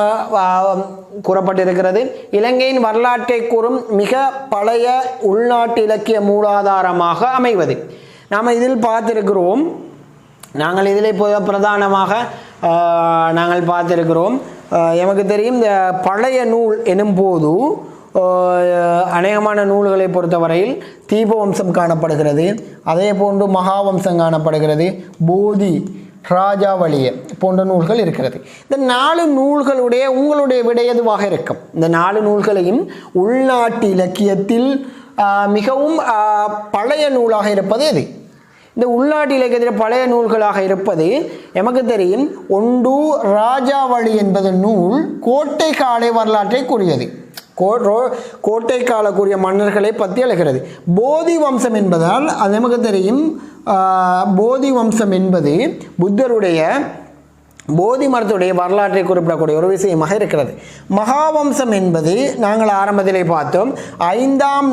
கூறப்பட்டிருக்கிறது. இலங்கையின் வரலாற்றை கூறும் மிக பழைய உள்நாட்டு இலக்கிய மூலாதாரமாக அமைவது. நாம் இதில் பார்த்திருக்கிறோம். நாங்கள் இதில் இப்போ பிரதானமாக நாங்கள் பார்த்திருக்கிறோம். எமக்கு தெரியும் இந்த பழைய நூல் எனும் போது அநேகமான நூல்களை பொறுத்தவரையில் தீபவம்சம் காணப்படுகிறது. அதே போன்று மகாவம்சம் காணப்படுகிறது. போதி, ராஜாவளிய போன்ற நூல்கள் இருக்கிறது. இந்த 4 நூல்களுடைய உங்களுடைய விடை எதுவாக இருக்கும்? இந்த 4 நூல்களையும் உள்நாட்டு இலக்கியத்தில் மிகவும் பழைய நூலாக இருப்பது எது? இந்த உள்நாட்டு இலக்கியத்தில் பழைய நூல்களாக இருப்பது எமக்கு தெரியும். ஒன்று ராஜாவளி என்பது நூல் கோட்டை காலை வரலாற்றை கூறியது. கோட்டை காலக்கூடிய மன்னர்களை பற்றி எழுகிறது. போதி வம்சம் என்பதால் அது நமக்கு தெரியும். போதி வம்சம் என்பது புத்தருடைய போதி மரத்துடைய வரலாற்றை குறிப்பிடக்கூடிய ஒரு விஷயமாக இருக்கிறது. மகாவம்சம் என்பது நாங்கள் ஆரம்பத்திலே பார்த்தோம் 5ஆம்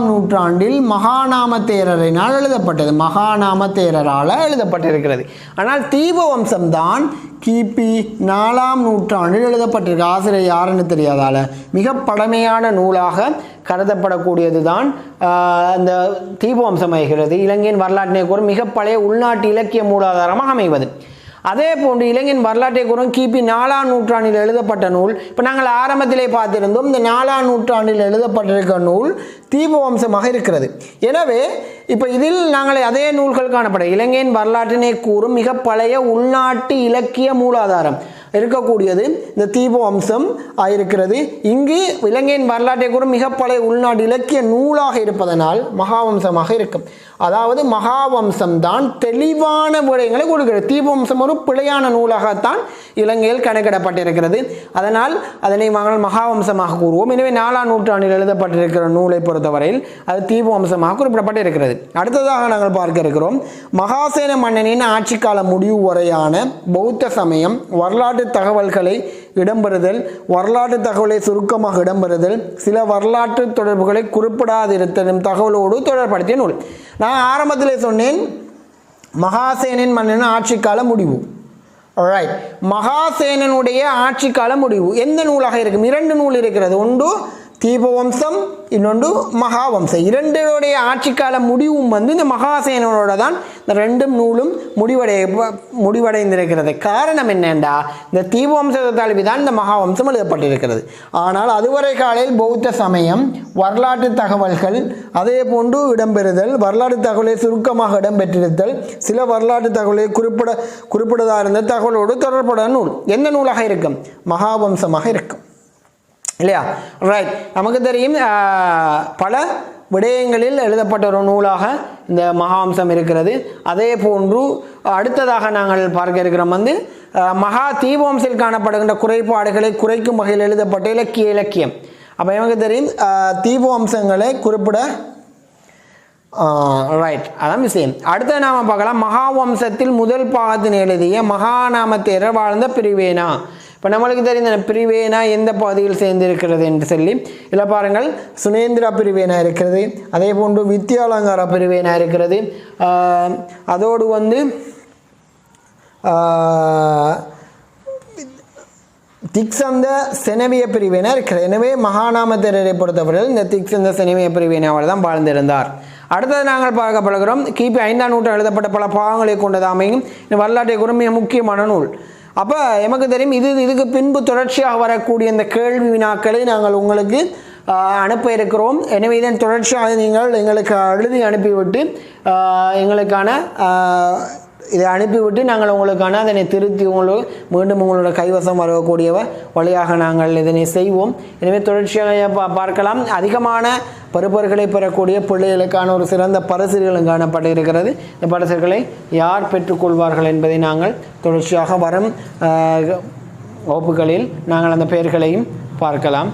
நூற்றாண்டில் மகாநாம தேரரினால் எழுதப்பட்டது. மகாநாம தேரரால் எழுதப்பட்டிருக்கிறது. ஆனால் தீபவம்சம் தான் கிபி 4ஆம் நூற்றாண்டில் எழுதப்பட்டிருக்கு. ஆசிரியர் யாருன்னு தெரியாதால மிக பழமையான நூலாக கருதப்படக்கூடியது தான் அந்த தீபவம்சம் ஆகிறது. இலங்கையின் வரலாற்றினை கூறும் மிக பழைய உள்நாட்டு இலக்கிய மூலாதாரமாக அமைவது. அதே போன்று இலங்கையின் வரலாற்றை கூறும் கிபி 4ஆம் நூற்றாண்டில் எழுதப்பட்ட நூல். இப்போ நாங்கள் ஆரம்பத்திலே பார்த்திருந்தோம். இந்த 4ஆம் நூற்றாண்டில் எழுதப்பட்டிருக்க நூல் தீபவம்சமாக இருக்கிறது. எனவே இப்போ இதில் நாங்கள் அதே நூல்கள் காணப்படும். இலங்கையின் வரலாற்றினை கூறும் மிக பழைய உள்நாட்டு இலக்கிய மூலாதாரம் இருக்கக்கூடியது இந்த தீபவம்சம் இருக்கிறது. இங்கு இலங்கையின் வரலாற்றை கூறும் மிக பழைய உள்நாட்டு இலக்கிய நூலாக இருப்பதனால் மகாவம்சமாக இருக்கும். அதாவது மகாவம்சம் தான் தெளிவான விடயங்களை கொடுக்கிறது. தீபவம்சம் ஒரு பிழையான நூலாகத்தான் இலங்கையில் கணக்கிடப்பட்டிருக்கிறது. அதனால் அதனை நாங்கள் மகாவம்சமாக கூறுவோம். எனவே 4ஆம் நூற்றாண்டில் எழுதப்பட்டிருக்கிற நூலை பொறுத்தவரையில் அது தீபவம்சமாக குறிப்பிடப்பட்டிருக்கிறது. அடுத்ததாக நாங்கள் பார்க்க இருக்கிறோம். மகாசேன மன்னனின் ஆட்சி கால முடிவு வரையான பௌத்த சமயம் வரலாற்று தகவல்களை இடம்பெறுதல், வரலாற்று தகவலை சுருக்கமாக இடம்பெறுதல், சில வரலாற்று தொடர்புகளை குறிப்பிடாதிருத்தலும் தகவலோடு தொடர்படுத்திய நூல். நான் ஆரம்பத்திலே சொன்னேன் மகாசேனன் மன்னன் ஆட்சி கால முடிவு. ரைட், மகாசேனனுடைய ஆட்சி கால முடிவு எந்த நூலாக இருக்கும்? 2 நூல் இருக்கிறது. ஒன்று தீபவம்சம், இன்னொன்று மகாவம்சம். இரண்டுடைய ஆட்சி கால முடிவும் இந்த மகாசேனனோட தான் இந்த 2 நூலும் முடிவடைந்திருக்கிறது. காரணம் என்னென்றா இந்த தீபவம்சத்தை தழுவி தான் இந்த மகாவம்சம் எழுதப்பட்டிருக்கிறது. ஆனால் அதுவரை காலையில் பௌத்த சமயம் வரலாற்று தகவல்கள் அதே போன்று இடம்பெறுதல், வரலாற்று தகவலை சுருக்கமாக இடம்பெற்றிருத்தல், சில வரலாற்று தகவலை குறிப்பிடதா இருந்த தகவலோடு தொடர்புடைய நூல் எந்த நூலாக இருக்கும்? மகாவம்சமாக இருக்கும் இல்லையா? ரைட், நமக்கு தெரியும் பல விடயங்களில் எழுதப்பட்ட ஒரு நூலாக இந்த மகாவம்சம் இருக்கிறது. அதே போன்று அடுத்ததாக நாங்கள் பார்க்க இருக்கிறோம் மகா தீபவம்சத்தில் காணப்படுகின்ற குறைபாடுகளை குறைக்கும் வகையில் எழுதப்பட்ட இலக்கியம். அப்போ நமக்கு தெரியும் தீபவம்சங்களை குறிப்பிட ரைட், அதான் விஷயம். அடுத்தது நாம் பார்க்கலாம் மகாவம்சத்தில் முதல் பாகத்தின் எழுதிய மகாநாம தேரர் வாழ்ந்த பிரிவேனா. இப்போ நம்மளுக்கு தெரிந்த பிரிவேனா எந்த பகுதியில் சேர்ந்திருக்கிறது என்று சொல்லி இதில் பாருங்கள். சுனேந்திரா பிரிவேனா இருக்கிறது. அதே போன்று வித்யாலங்காரா பிரிவேனா இருக்கிறது. அதோடு திக்சந்த செனவிய பிரிவேனா இருக்கிறது. எனவே மகாநாம தேரரை பொறுத்தவரையில் இந்த திக்சந்த செனவிய பிரிவேனாவால் தான் வாழ்ந்திருந்தார். அடுத்தது நாங்கள் பார்க்க பழகிறோம் கிபி 5ஆம் நூற்றாண்டு எழுதப்பட்ட பல பாகங்களை கொண்டது அமையும் இந்த வரலாற்றை கூறும் மிக முக்கியமான நூல். அப்போ எமக்கு தெரியும் இதுக்கு பின்பு தொடர்ச்சியாக வரக்கூடிய இந்த கேள்வி வினாக்களை நாங்கள் உங்களுக்கு அனுப்ப இருக்கிறோம். எனவே இதன் தொடர்ச்சியாக நீங்கள் எங்களுக்கு எழுதி அனுப்பிவிட்டு எங்களுக்கான இதை அனுப்பிவிட்டு நாங்கள் உங்களுக்கான அதனை திருத்தி உங்களுக்கு மீண்டும் உங்களோட கைவசம் வரக்கூடிய வழியாக நாங்கள் இதனை செய்வோம். எனவே தொடர்ச்சியாக பார்க்கலாம். அதிகமான பருப்பர்களை பெறக்கூடிய பிள்ளைகளுக்கான ஒரு சிறந்த பரிசுகளும் காணப்பட்டிருக்கிறது. இந்த பரிசுகளை யார் பெற்றுக்கொள்வார்கள் என்பதை நாங்கள் தொடர்ச்சியாக வரும் வகுப்புகளில் நாங்கள் அந்த பெயர்களையும் பார்க்கலாம்.